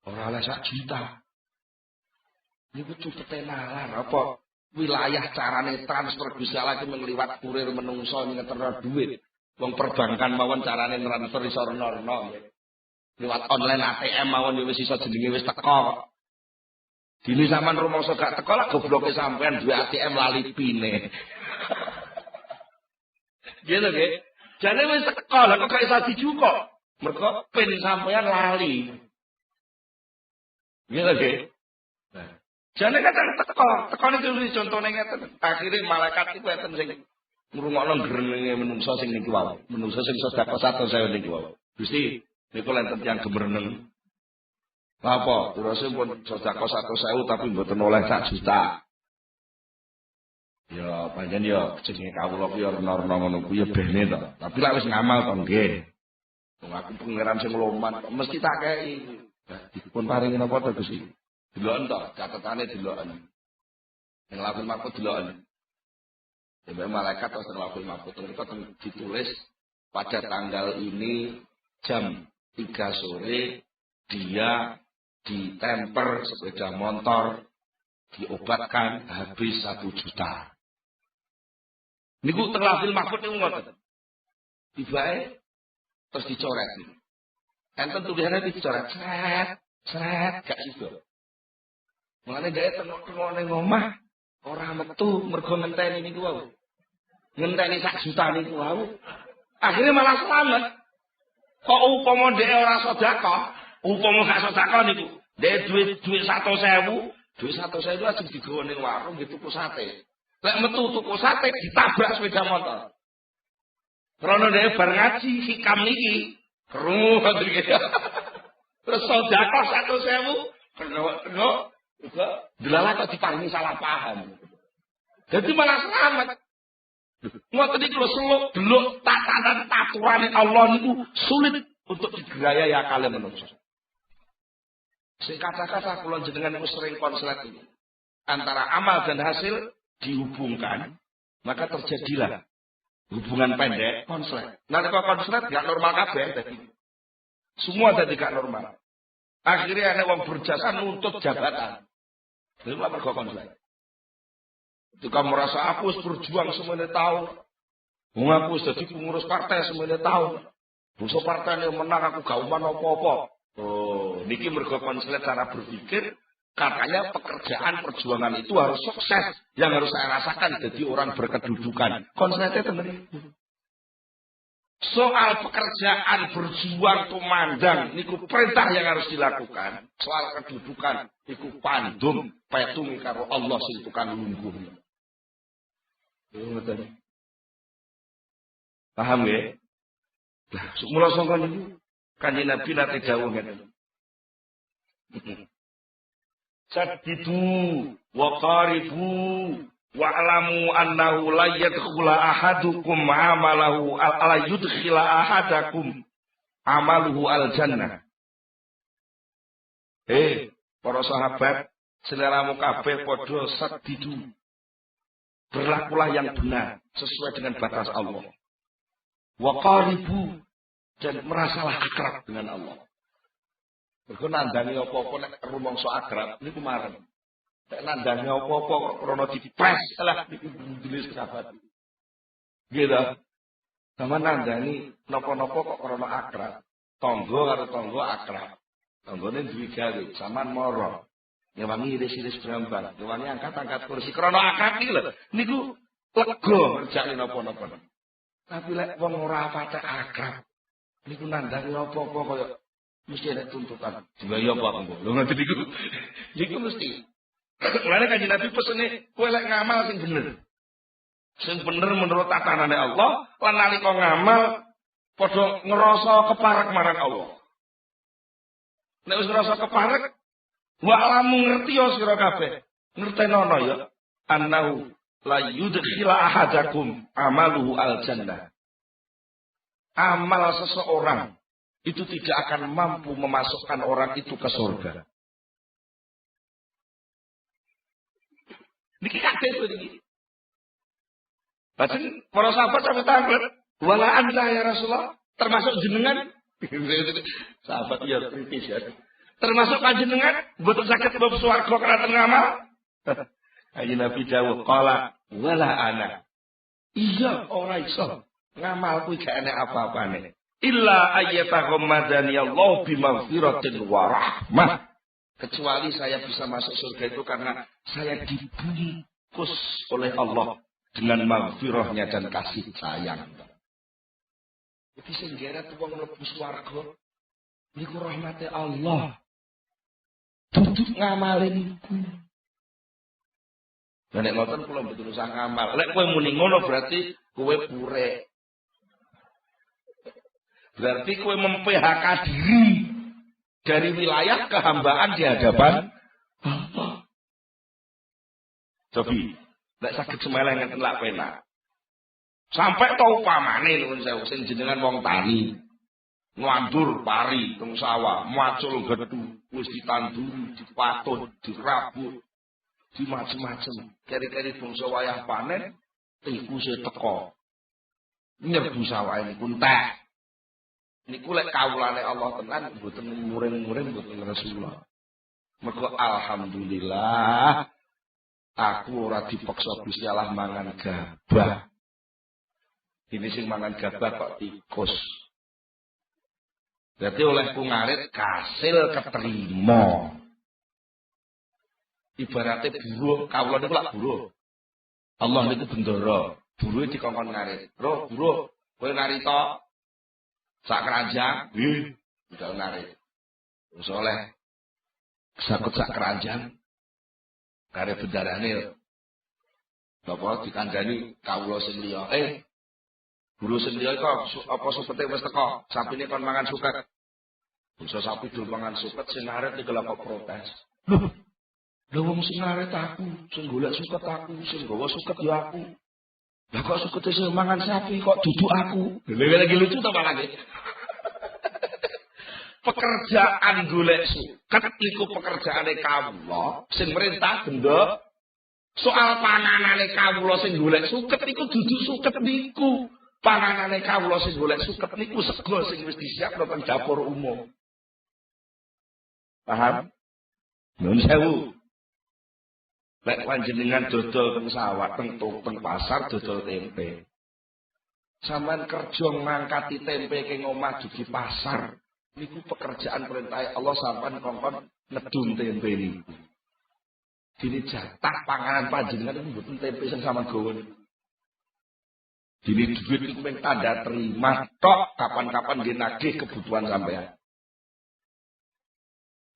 Ora oleh 1 juta. Niku cupete nalar apa? wilayah carane transfer Gusti Allah iki mengliwat kurir menungso ngeterno dhuwit. Wong perbankan mawon carane transfer iso rena-rena. Liwat online ATM mawon ya wis iso jenenge wis teko. Dini sampean rumangsa gak teko lah gobloke sampean duwe ATM lali pine. Gitu nggih. Jane wis teko lha kok gak iso dijukok. Mergo pin sampean lali. Gitu nggih. Jane kadang teko niku contone ngeten. Akhire malaikat iku enten sing ngrungokno grenenge menungso sing niki wae. Menungso sing sedekah 100.000 niki wae. Gusti, niku lenten tiyang gemereneng. Apa? Terus pun sedekah 100.000 tapi mboten oleh 1 juta. Ya pancen ya jenenge kawula ku ya rena-rena ngono ku ya bene to. Tapi lek wis ngamal to nggih. Wong aku pangeran sing loman mesti tak kei. Dipun paringi napa to Gusti? Deloken to, catetane deloken. Yang Lauhul Mahfuz deloken. Sampai malaikat atau Lauhul Mahfuz mereka ditulis pada tanggal ini jam 3 sore dia ditemper sepeda motor diobatkan habis 1 juta. Niku teng Lauhul Mahfuz niku ngoten. Tibae terus dicoret. Enten tulisannya dicoret, sret, gak sido. Mulane dhek tengok-tengok ning omah ora metu mergo ngenteni niku wae. Ngenteni 1 juta niku wae. Akhire malah selamat. Kok upama dhek ora sedekah, upama gak sedekah niku, dhek duit 100.000, duit 100.000 itu aja digawa ning warung gitu tuku sate. Lek metu tuku sate ditabrak sepeda motor. Karena dhek bar ngaji hikam niki, krungu ngoten iki. Terus sedekah 100.000, kena juga delala kok diparingi salah paham. Jadi malah selamat. Ngoten iki lho seluk delok tatanan aturane Allah niku sulit untuk digerayai akale manusa. Sing kata-kata kula jenengan niku sering konslet ini. Antara amal dan hasil dihubungkan, maka terjadilah hubungan pendek konslet. Nalika konslet gak normal kabeh dadi. Semua dadi gak normal. Akhirnya ana wong berjasa nuntut jabatan. Itu mergo konslet. Ketika merasa aku berjuang semuanya tahun, aku jadi pengurus partai semuanya tahun, musuh partai yang menang aku gak uman apa-apa. Oh, niki mergo konslet cara berpikir, katanya pekerjaan perjuangan itu harus sukses, yang harus saya rasakan jadi orang berkedudukan. Konsletnya teman itu. Soal pekerjaan berjuang tumandang niku perintah yang harus dilakukan. Soal kedudukan niku pandum petung karo Allah sing tukang lungguh. Paham nggih? Lah, mula sangka niku Kanjeng Nabi nate dawuh ngeten. Saddidu wa qaribu wa'lamu annahu la yadkhula ahadukum amalahu ala yudkhila ahadakum amaluhu al jannah. Para sahabat, seleramu kabeh padha saddidu. Berlakulah yang benar sesuai dengan batas Allah. Wa qaribu dan merasalah akrab dengan Allah. Mergo nandani apa-apa nek rumangsa akrab niku marem. Nek nandani apa-apa kok krana dipres lah niku tulis sahabat. Gitu. Sama nandani napa-napa kok krana akrab. Tangga karo tangga akrab. Tanggane duwe gawe, sampean mara. Ngewangi iris-iris brambang, ngewangi angkat-angkat kursi krana akrab iki lho. Niku lega ngerjani napa-napa. Tapi lek wong ora patek akrab, niku nandani apa-apa kaya mesti ada tuntutan. Dibayar apa kok? Lho ngerti niku. Niku mesti. Mulane Kanjeng Nabi pesene kowe lek ngamal sing bener. Sing bener menurut tatanane Allah, lan nalika ngamal padha ngerasa keparek marang Allah. Nek wis ngerasa keparek, wa alamu ngerti ya sira kabeh. Ngertenono ya annahu la yudkhila ahadakum amaluhu al jannah. Amal seseorang itu tidak akan mampu memasukkan orang itu ke surga. Niki kabeh iki. Lajeng para sahabat sampe takut, "Wala anta ya Rasulullah?" Termasuk jenengan? Sahabat ya kritis ya. Termasuk panjenengan mboten saged mlebu swarga kelaten ngamal. Kanjeng Nabi dawuh qala wala ana. Iya ora iso. Ngamal kuwi gak enek apa-apane. Illa ayyataghammadani Allah bimaghfiratin wa rahmah. Kecuali saya bisa masuk surga itu karena saya dibungkus oleh Allah dengan maghfirahnya dan kasih sayang. Jadi sing geret wong mlebu swarga niku rahmate Allah. Duduk ngamalin niku. Lah nek ngoten kula mboten usah ngamal. Lek kowe muni ngono berarti kowe purek. Berarti kowe mem-PHK diri dari wilayah kehambaan di hadapan Allah. Cobi, nek saged semeleh ngeten lak penak. Sampai tau pamane nuwun sewu sing jenengan wong tani. Ngwandur pari teng sawah, macul gedhu, wis ditanduri, dipatut, dirabut, di macem-macem. Keri-keri bangsa wayah panen, tikuse teko. Nyerbu sawah niku entek. Niku lek kawulane Allah tenan mboten muring-muring mboten Rasulullah. Mergo alhamdulillah aku ora dipaksa Gusti Allah mangan gabah. Ini sing mangan gabah kok tikus. Berarti olehku ngarit kasil keterima. Ibaratnya buruh, kawula niku lak buruh. Allah niku bendara, buruhe dikongkon ngarit. Roh buruh, kowe ngarita sak keranjang, udah ngarit. Wis oleh sakut sak keranjang. Kare bendarane Bapak dikandani kawula sing liya. Guru sing liya kok apa supete wis teko, sapine kon mangan suket. Bisa sapi dul mangan suket sing ngarit iki lha kok protes. Lho wong sing ngarit aku, sing golek suket aku, sing gawa suket ya aku. Lah kok sukete sing mangan sapi kok duduk aku. Lagi lucu to malah iki. Pekerjaan golek suket iku pekerjaane kawula sing merintah benda. Soal panganane kawula sing golek suket iku dudu suket niku. Panganane kawula sing golek suket niku sego sing wis disiapno teng dapur umum. Paham? Nuwun sewu. Lek panjenengan dodol teng sawah, teng pasar dodol tempe. Sampeyan kerja ngangkati tempe ke omah dugi pasar. Niku pekerjaan perintah Allah sampeyan kongkon ngedum tempe niku. Dene jatah panganan panjenengan niku mboten tempe sing sampeyan gawa niku. Dene duit niku mung tanda terima tok kapan-kapan nggih nagih kebutuhan sampeyan.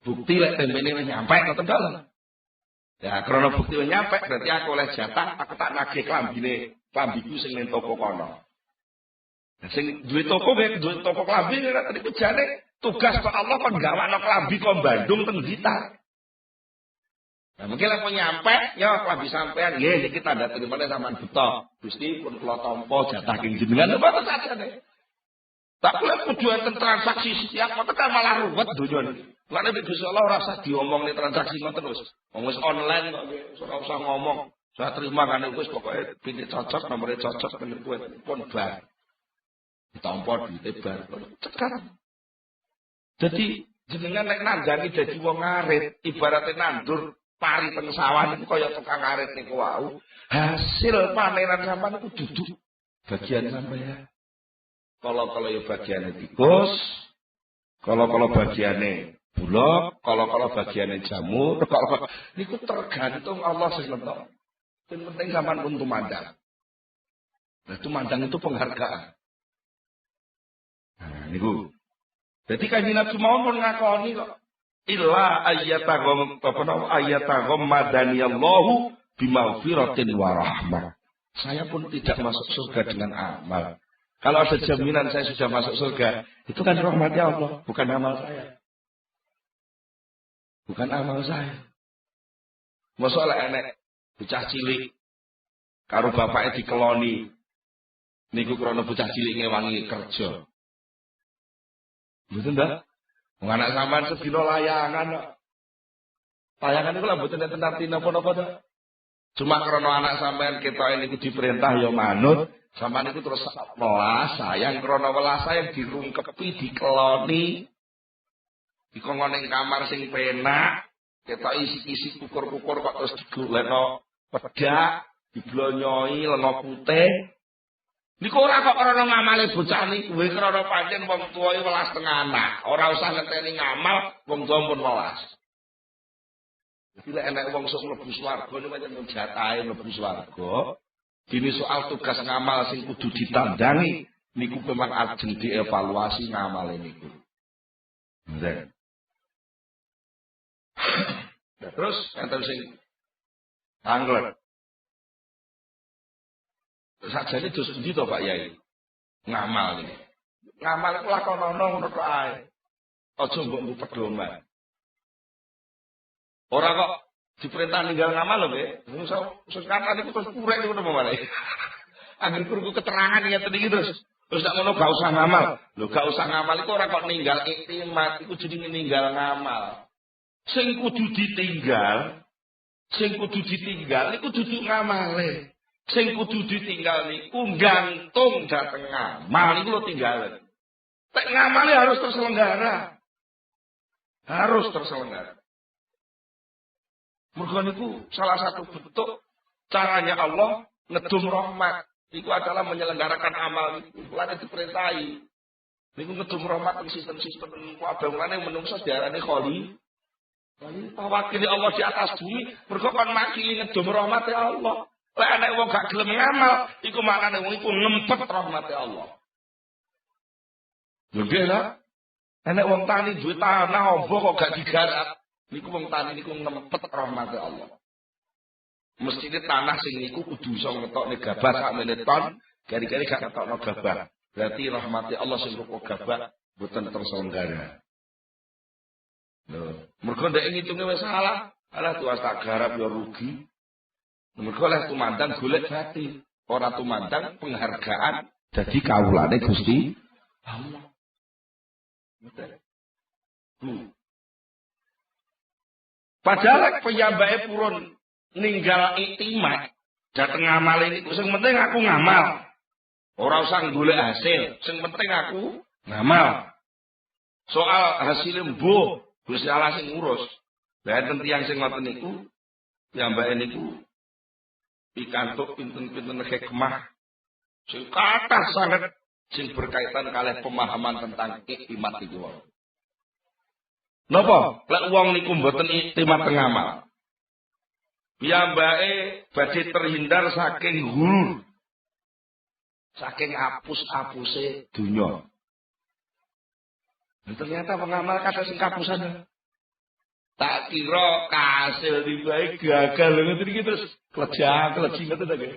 Bukti lek tempene wis nyampe ngoten to. Ya krana bukti wis nyampe berarti aku oleh jatah aku tak nagih klambiku sing ning toko kono. Nah sing duwe toko klambi ora tadi jane tugas kok Allah kon gawakno klambi kok Bandung teng Blitar. Nah mungkin lek nyampe ya klambi sampean nggih niki tanda terimane sampean buta. Gusti pun kula tampa jatah king jenengan apa sajane. Tapi lek kudu enten transaksi setiap ngoten kan malah ruwet donya niki. Lan nek Gusti Allah ora usah diomongne transaksi ngoten wis. Wong wis online kok ora usah ngomong. Saya terima kan wis pokoke pindah cocok nomore cocok bener kuwi pun bar. Ditampa duite bar. Cekak. Dadi jenengan nek nandani dadi wong ngarit ibaratnya nandur pari teng sawah niku kaya tukang ngarit niku wau. Hasil panenan sampean niku duduk bagian sampean. Kalau ya bagiannya tikus, kalau bagiannya bulog, kalau bagiannya jamur, kalau niku tergantung Allah sing nentok. Yang penting sampean pun tumandang. Nah, tumandang itu penghargaan. Nah, niku. Jadi kanjeng Nabi mawon ngakoni kok illa ayyatagom madaniyallahu bimaghfiratin wa rahmah. Saya pun tidak masuk surga dengan amal. Kalau ada jaminan saya sudah masuk surga, itu kan rahmatnya Allah, bukan amal saya. Bukan amal saya. Masalah enek bocah cilik karo bapake dikeloni. Niku krana bocah cilik ngewangi kerja. Mboten ta? Wong anak sampean sedina layangan kok. Layangan iku lha mboten enten arti napa-napa ta. Cuma krana anak sampean ketok niku diperintah ya manut. Sampeyan itu terus welas sayang krana welas sayang dirungkepi dikeloni dikongkon ning kamar sing penak ketok isi-isi kukur-kukur kok terus digolekno pedak, diblonyoi lenga putih. Niku ora kok krana ngamale bocah niku, krana pancen wong tuwa iki welas teng anak. Ora usah ngenteni ngamal, wong tuwa pun welas. Bila enek wong sok mlebu swarga niku pancen jatahe mlebu swarga. Dene soal tugas ngamal sing kudu ditandangi niku memang ajeng dievaluasi ngamale niku. Nggih. Terus enten sing angler. Sajane dos endi to Pak Yai? Ngamal iki. Ngamal iku lakonono ngono tok ae. Aja mbok pedoman. Ora kok diperintah ninggal ngamal lho, nggih. Sekarang niku terus purek niku napa malah. Angger krungu keterangan ngeten iki terus nek ngono gak usah ngamal. Lho gak usah ngamal iku ora kok ninggal iktimat, iku jenenge ninggal ngamal. Sing kudu ditinggal niku dudu ngamale. Sing kudu ditinggal niku gantung dhateng ngamal niku lho tinggalan. Tek ngamale harus terselenggara. Harus terselenggara. Mergo niku salah satu bentuk caranya Allah ngedum rahmat. Iku adalah menyelenggarakan amal niku. Lan diperintahi. Niku ngedum rahmat ing sistem-sistem kabeh mulane menungso diarani kholi. Wakili Allah di atas bumi, mergo kon makili ngedum rahmate Allah. Lek ana wong gak gelem ngamal, iku maknane wong iku ngempet rahmate Allah. Lho nggih lah. Enek wong tani duwe tanah ombo kok gak digarap. Niku wong tani niku ngempet rahmate Allah. Mestine tanah sing niku kudu iso ngetokne gabah sakmene ton, gari-gari gak ngetokno gabah. Berarti rahmate Allah sing rupa gabah boten terselenggara. Lho, mergo ndek ngitunge wis salah, alah tuwas tak garap ya rugi. Mergo leh tumandang golek jati, ora tumandang penghargaan dadi kawulane Gusti Allah. Padahal piyambake purun ninggal iktimat dateng ngamal niku sing penting aku ngamal. Ora usah golek hasil, sing penting aku ngamal. Soal hasil mbuh Gusti Allah sing ngurus. Lah enten tiyang sing ngoten niku piyambake niku pikantuk pinten-pinten hikmah sing kathah sanget sing berkaitan kalih pemahaman tentang iktimat iku wae. Napa? Lek wong niku mboten iktimat teng amal. Piyambake badhe terhindar saking hul. Saking apus-apuse dunya. Ternyata pengamal kata sing kapusan. Tak kira kasil dibae gagal ngoten iki terus klejang-klejing ngoten ta nggih.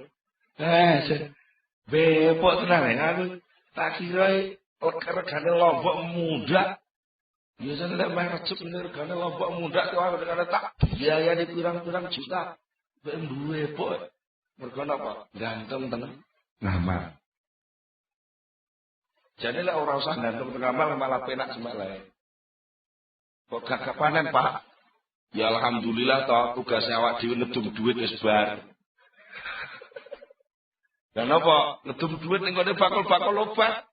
Bepok tenan aku tak kira regane lombok muda. Biasane nek meh recep regane lombok muda kok aku dengan tak biayane pirang-pirang juta. Mbek duwe pok. Mergo napa? Ganteng tenan. Ngamal. Jadi lek ora usah ganteng ngamal malah penak semalae. Kok gak panen, Pak? Ya alhamdulillah toh tugasnya awak dhewe ngedum duit wis bar. Dan apa? Ngedum duit ning ngene bakul-bakul obat.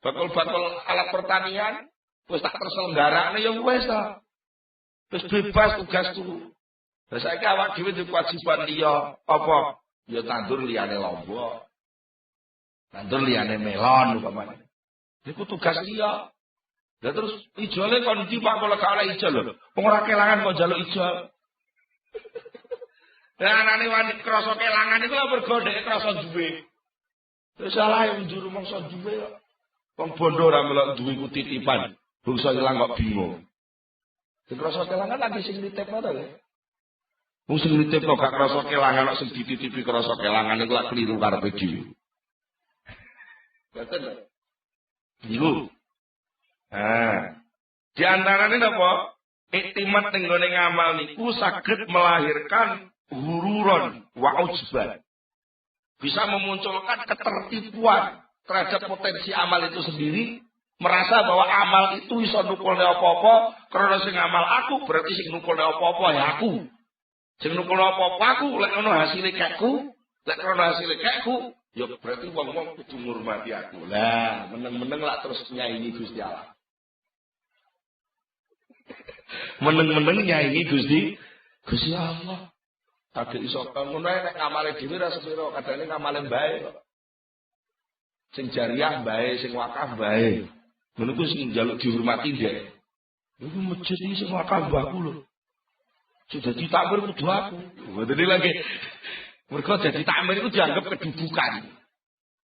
Bakul-bakul alat pertanian wis tak terselenggarane ya wis ta. Wis bebas tugasku. Lah saiki awak dhewe duwe kewajiban liya apa? Ya tandur liyane lombok. Tandur liyane melon umpamane. Niku tugas liya. Lah terus ijole kon ndi Pak kok gak oleh ijol lho. Wong ora kelangan kok njaluk ijol. Lah anane wani krasa kelangan iku mergo dhek krasa duwe. Wis salah yang njuru mangsa duwe kok. Wong bondo ora melok duwe ku titipan. Bangsa ilang kok bingung. Sing krasa kelangan lagi sing nitipno to lho. Wong sing nitipno gak krasa kelangan kok sing dititipi krasa kelangan iku lak keliru karepe dhewe. Betul lho. Iku. Di antarane napa? Iktimat ning gone ngamal niku saged melahirkan hururon wa ujban. Bisa memunculkan ketertipuan terhadap potensi amal itu sendiri, merasa bahwa amal itu iso nukulne apa-apa, karena sing ngamal aku berarti sing nukulne apa-apa ya aku. Sing nukulne apa-apa aku, lek ono hasile kekku, lek ono hasile kekku, ya berarti wong-wong kudu ngurmati aku. Lah, meneng-meneng lak terus nyaingi Gusti Allah. Meneng-meneng nyaingi Gusti Allah. Kagek iso ngono nek ngamale dhewe ra sepiro, kadane ngamale bae kok. Sing jariah bae, sing wakaf bae. Ngono ku sing njaluk dihormati dhek. Iku masjid iki sing wakaf mbahku lho. Sudah ditakmir kudu aku. Ngoten lagi. Mergo dadi takmir iku dianggap kedudukan.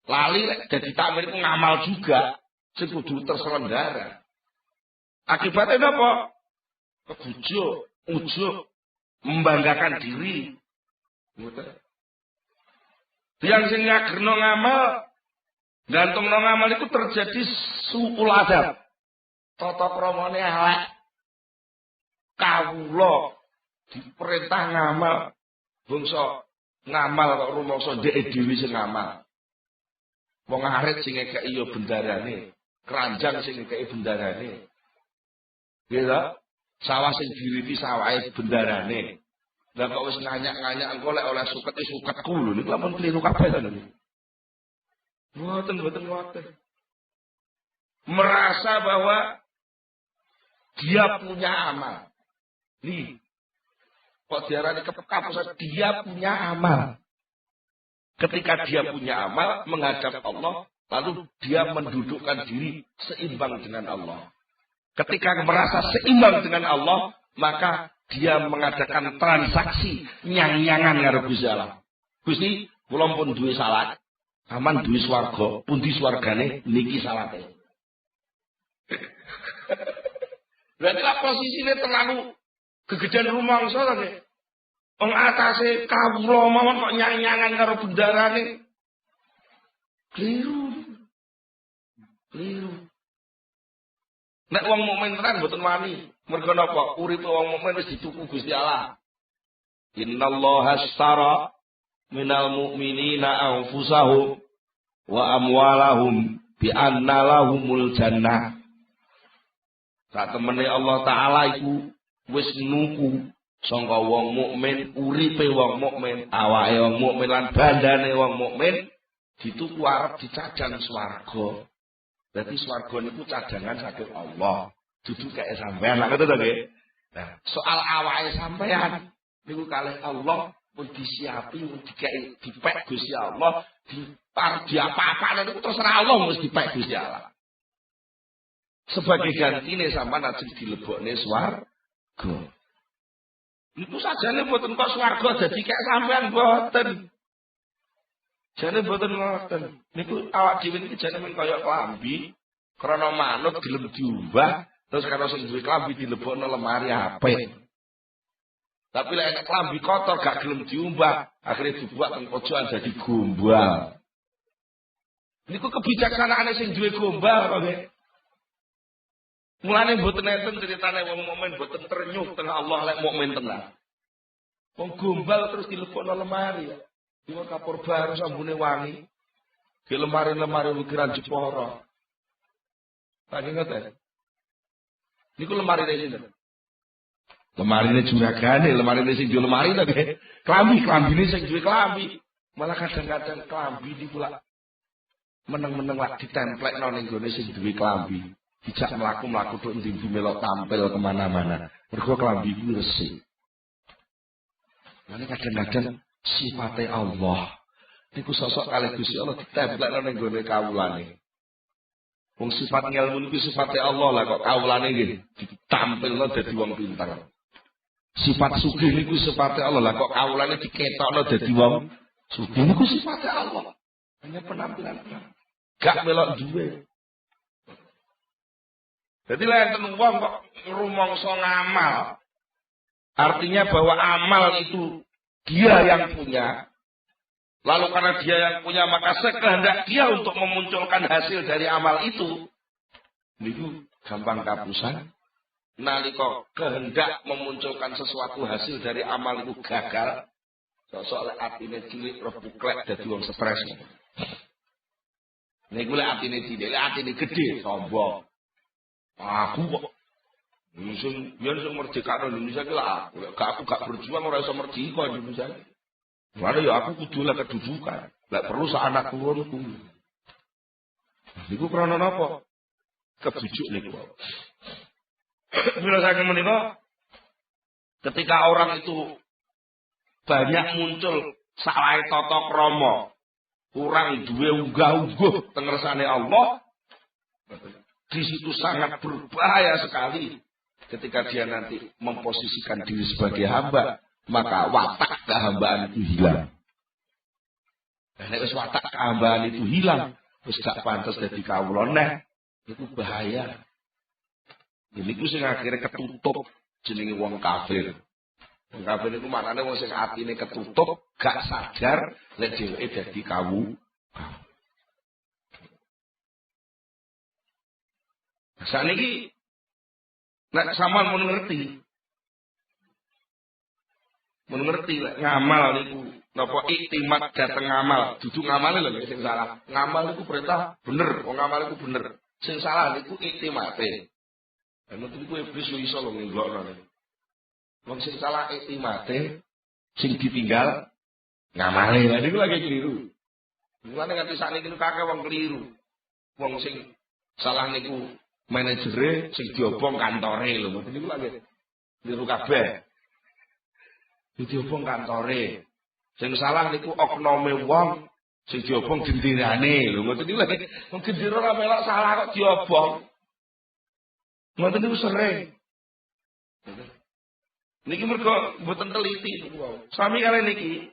Lali lek dadi takmir iku ngamal juga sing kudu terselenggara. Akibatnya napa? Kebujuk, ujuk, membanggakan diri. Yang sing ngagerno ngamal, gantungno ngamal itu terjadi suul adab. Tata kramane elek. Kawula diperintah ngamal, bangsa ngamal kok rumangsa ndeke dhewe sing ngamal. Wong arit sing ngekeki ya bendarane, keranjang sing ngekeki bendarane. Gitu? Sawah sing diriti sawahe bendarane. Lah kok wis nganyak-nganyak engko lek oleh sukete suketku lho niku lamun kliru kabeh to niku. Mboten ngoten. Merasa bahwa dia punya amal. Nih. Kok diarani kepekapusan dia punya amal. Ketika dia punya amal menghadap Allah, lalu dia mendudukkan diri seimbang dengan Allah. Ketika merasa seimbang dengan Allah, maka dia mengadakan transaksi nyang-nyangan karo Gusti Allah. Gusti, kula pun duwe salat, aman duwe swarga, pundi swargane niki salate. Berarti lah posisine terlalu kegedean rumangsa to nek. Wong atase kawula mawon kok nyang-nyangan karo bendarane. Kliru. Nek wong mukmin tenan mboten wani. Mergo napa? Uripe wong mukmin wis dituku Gusti Allah. Innallaha ashtara minal mu'minina anfusahum wa amwalahum bi anna lahumul jannah. Sak temene Allah taala iku wis nuku sangka wong mukmin, uripe wong mukmin, awake wong mukmin lan bandane wong mukmin dituku arep dicajang swarga. Berarti swarga niku cadangan saking Allah. Dudu kae sampean lha ngoten to nggih. Nah, soal awake sampean niku kalih Allah pun disiapi, pun dikei dipek Gusti Allah, di apa-apa niku terserah Allah mesti dipek Gusti Allah. Sebagai gantine sampean ajeng dilebokne swarga. Niku sajane mboten kok swarga dadi kae sampean mboten. Jane mboten ngoten. Niku awak dhewe niki jane men kaya klambi, krana manut gelem diumbah, terus karo sing duwe klambi dilebokno lemari apik. Tapi lek nek klambi kotor gak gelem diumbah, akhirnya dibuat teng pojokan dadi gombal. Niku kebijaksanaane sing duwe gombal kok nggih. Mulane mboten enten critane wong mukmin mboten ternyuh teng Allah lek mukmin tenan. Wong gombal terus dilebokno lemari. Iku kapur baru sambune wangi. Di lemari-lemari ukiran Jepara. Tak inget. Niku lemarine sinten? Lemarine juragane, lemarine sing duwe lemari to nggih. Klambi-klambine sing duwe klambi. Malah kadang-kadang klambi niku lak meneng-meneng lak ditemplekno ning gone sing duwe klambi. Dijak mlaku-mlaku tok ndi melok tampil kemana-mana. Mergo klambi iki resik. Lan kadang-kadang sifate Allah niku sosok kalih Gusti Allah ditemplekno ning gone kawulane. Wong sifat ngelmu niku sifate Allah lah kok kawulane nggih ditampilno dadi wong pinter. Sifat sugih niku sifate Allah lah kok kawulane diketokno dadi wong sugih niku sifate Allah. Hanya penampilan. Gak melok duwe. Jadi lenten wong kok rumangsa ngamal. Artinya bahwa amal itu dia yang punya. Lalu karena dia yang punya maka sekehendak dia untuk memunculkan hasil dari amal itu. Niku gampang kapusan. Nalika kehendak memunculkan sesuatu hasil dari amal itu gagal. Soalnya atine cilik rebuklek dadi wong stres. Niku lek atine cilik, lek atine gedhe sombong. Aku kok sing merdeka Indonesia ki lah aku gak berjuang ora iso merdeka Indonesia. Mane ya aku kudu lah kedudukan. Lek perlu sak anak turunku. Niku krana napa? Kebujuk niku. Bila saking menika ketika orang itu banyak muncul salah tata krama, kurang duwe unggah-ungguh tengersane Allah, di situ sangat berbahaya sekali ketika dia nanti memposisikan diri sebagai hamba, maka watak kehambaan itu hilang. Dan nek wis watak kehambaan itu hilang, wis gak pantes dadi kawula neh, itu bahaya. Ini ku sing akhirnya ketutup jenenge wong kafir. Wong kafir itu maknane wong sing atine ketutup, gak sadar lek dheweke dadi kawu. Saniki nek sampean mun ngerti ngamal niku napa iktimat dateng ngamal, dudu ngamale lho sing salah. Ngamal niku perintah bener, wong ngamal niku bener. Sing salah niku iktimate. Lan niku iblis yo iso lho nglokno. Wong sing salah iktimate, sing ditinggal ngamale. Lah niku lagi keliru. Mulane nganti sakniki niku kakek wong keliru. Wong sing salah niku manajere, sing diobong kantore lho. Niku lagi keliru kabeh. Diobong kantore. Sing salah niku oknome wong sing diobong gendirane lho. Ngoten niku lagi wong gendira ora melok salah kok diobong. Ngoten niku sering. Niki mergo mboten teliti niku. Sami kali niki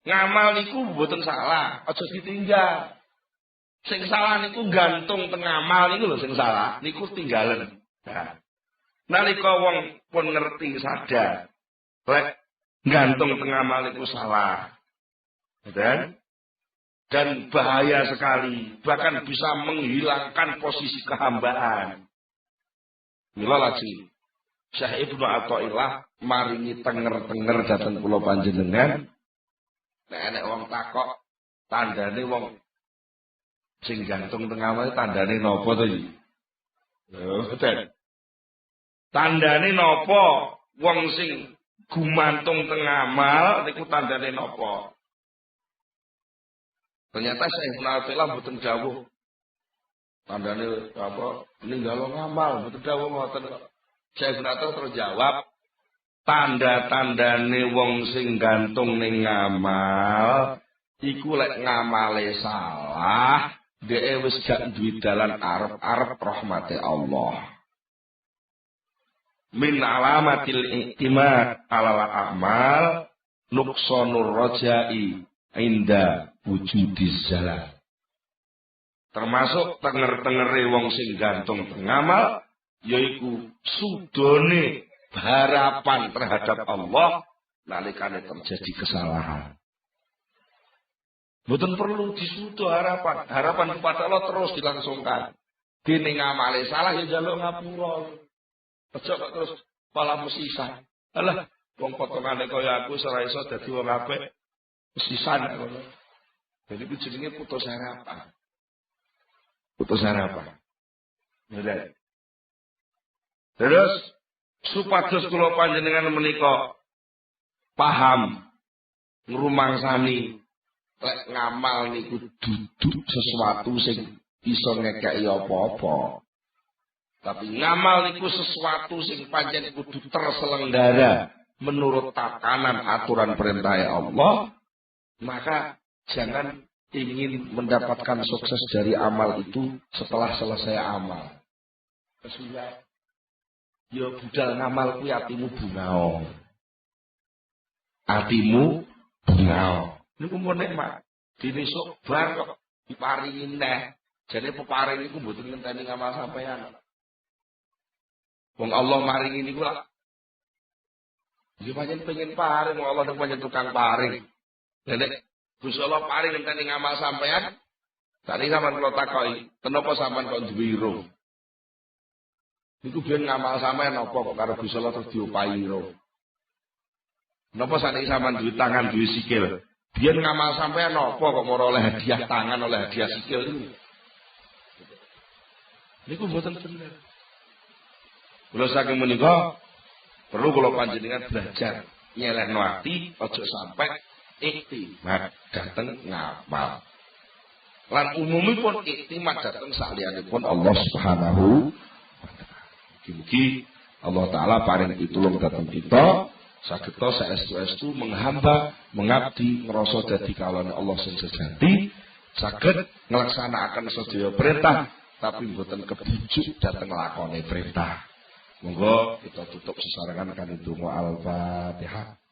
ngamal niku mboten salah, aja ditinggal. Sing salah niku gantung teng ngamal niku lho sing salah, niku tinggalen. Nah, nalika wong pun ngerti sadar, lek gantung teng ngamal niku salah. Dan bahaya sekali, bahkan bisa menghilangkan posisi kehambaan. Mila lagi Syekh Ibnu Athaillah maringi tenger-tenger dhateng kula panjenengan. Nek enek wong takok tandane wong sing gantung teng ngamal tandane napa to iki? Lho, tandane napa wong sing gumantung teng ngamal niku tandane napa? Ternyata Syekh Ibnu Athaillah mboten dawuh. Tandane apa? Ninggal ngamal mboten dawuh ngoten kok. Syekh Ibnu Athaillah terus jawab, tanda-tandane wong sing gantung ning ngamal iku lek ngamale salah, dhek wis gak duwe dalan arep-arep rahmate Allah. Min alamatil i'timad alal a'mal nuqsanur raja'i inda wujudiz zalal. Termasuk tenger-tengere wong sing gantung teng ngamal yaiku sudone harapan terhadap Allah nalikane terjadi kesalahan. Mboten perlu disudo harapan. Harapan kepada Allah terus dilangsungkan. Dene ngamale salah ya njaluk ngapura. Aja kok terus malah mesisan. Alah, wong potongane kaya aku ora iso dadi wong apik. Mesisan ngono. Jadi ku jenenge putus harapan. Putus harapan. Nggih. Terus supados kula panjenengan menika paham ngrumangsani lek ngamal niku duduk sesuatu sing iso ngekeki apa-apa. Tapi ngamal niku sesuatu sing pancen kudu terselenggara menurut tatanan aturan perintah Allah, maka jangan ingin mendapatkan sukses dari amal itu setelah selesai amal. Kesulitan. Ya budal ngamal kuwi atimu bungao. Atimu bungao. Niku mun nikmat. Dene sok bar kok diparingi neh. Jane peparing niku mboten ngenteni ngamal sampean. Wong Allah maringi niku lak. Iki pancen pengen paring, wong Allah pancen tukang paring. Nek Gusti Allah paring ngenteni ngamal sampean, tadi sampean kula takoki, kenapa sampean kok duwe iro? Niku biyen ngamal sampean apa kok karo Gusti Allah terus diopahi iro? Napa saniki sampean duwe tangan, duwe sikil? Biyen ngamal sampean apa kok ora oleh hadiah tangan, oleh hadiah sikil niku? Niku mboten bener. Kula saking menika perlu kula panjenengan belajar nyelehno ati aja sampai iktimat dateng ngamal. Lan umumipun iktimat dateng sakliyanipun Allah Subhanahu wa taala. Mugi-mugi Allah taala paring pitulung dateng kita sageta saestu-estu menghamba, mengabdi, ngrasa dadi kawulane Allah sing sejati, saged nglaksanakaken sedaya perintah tapi mboten kebujuk dhateng lakone perintah. Monggo kita tutup sesarengan kanthi donga Al-Fatihah.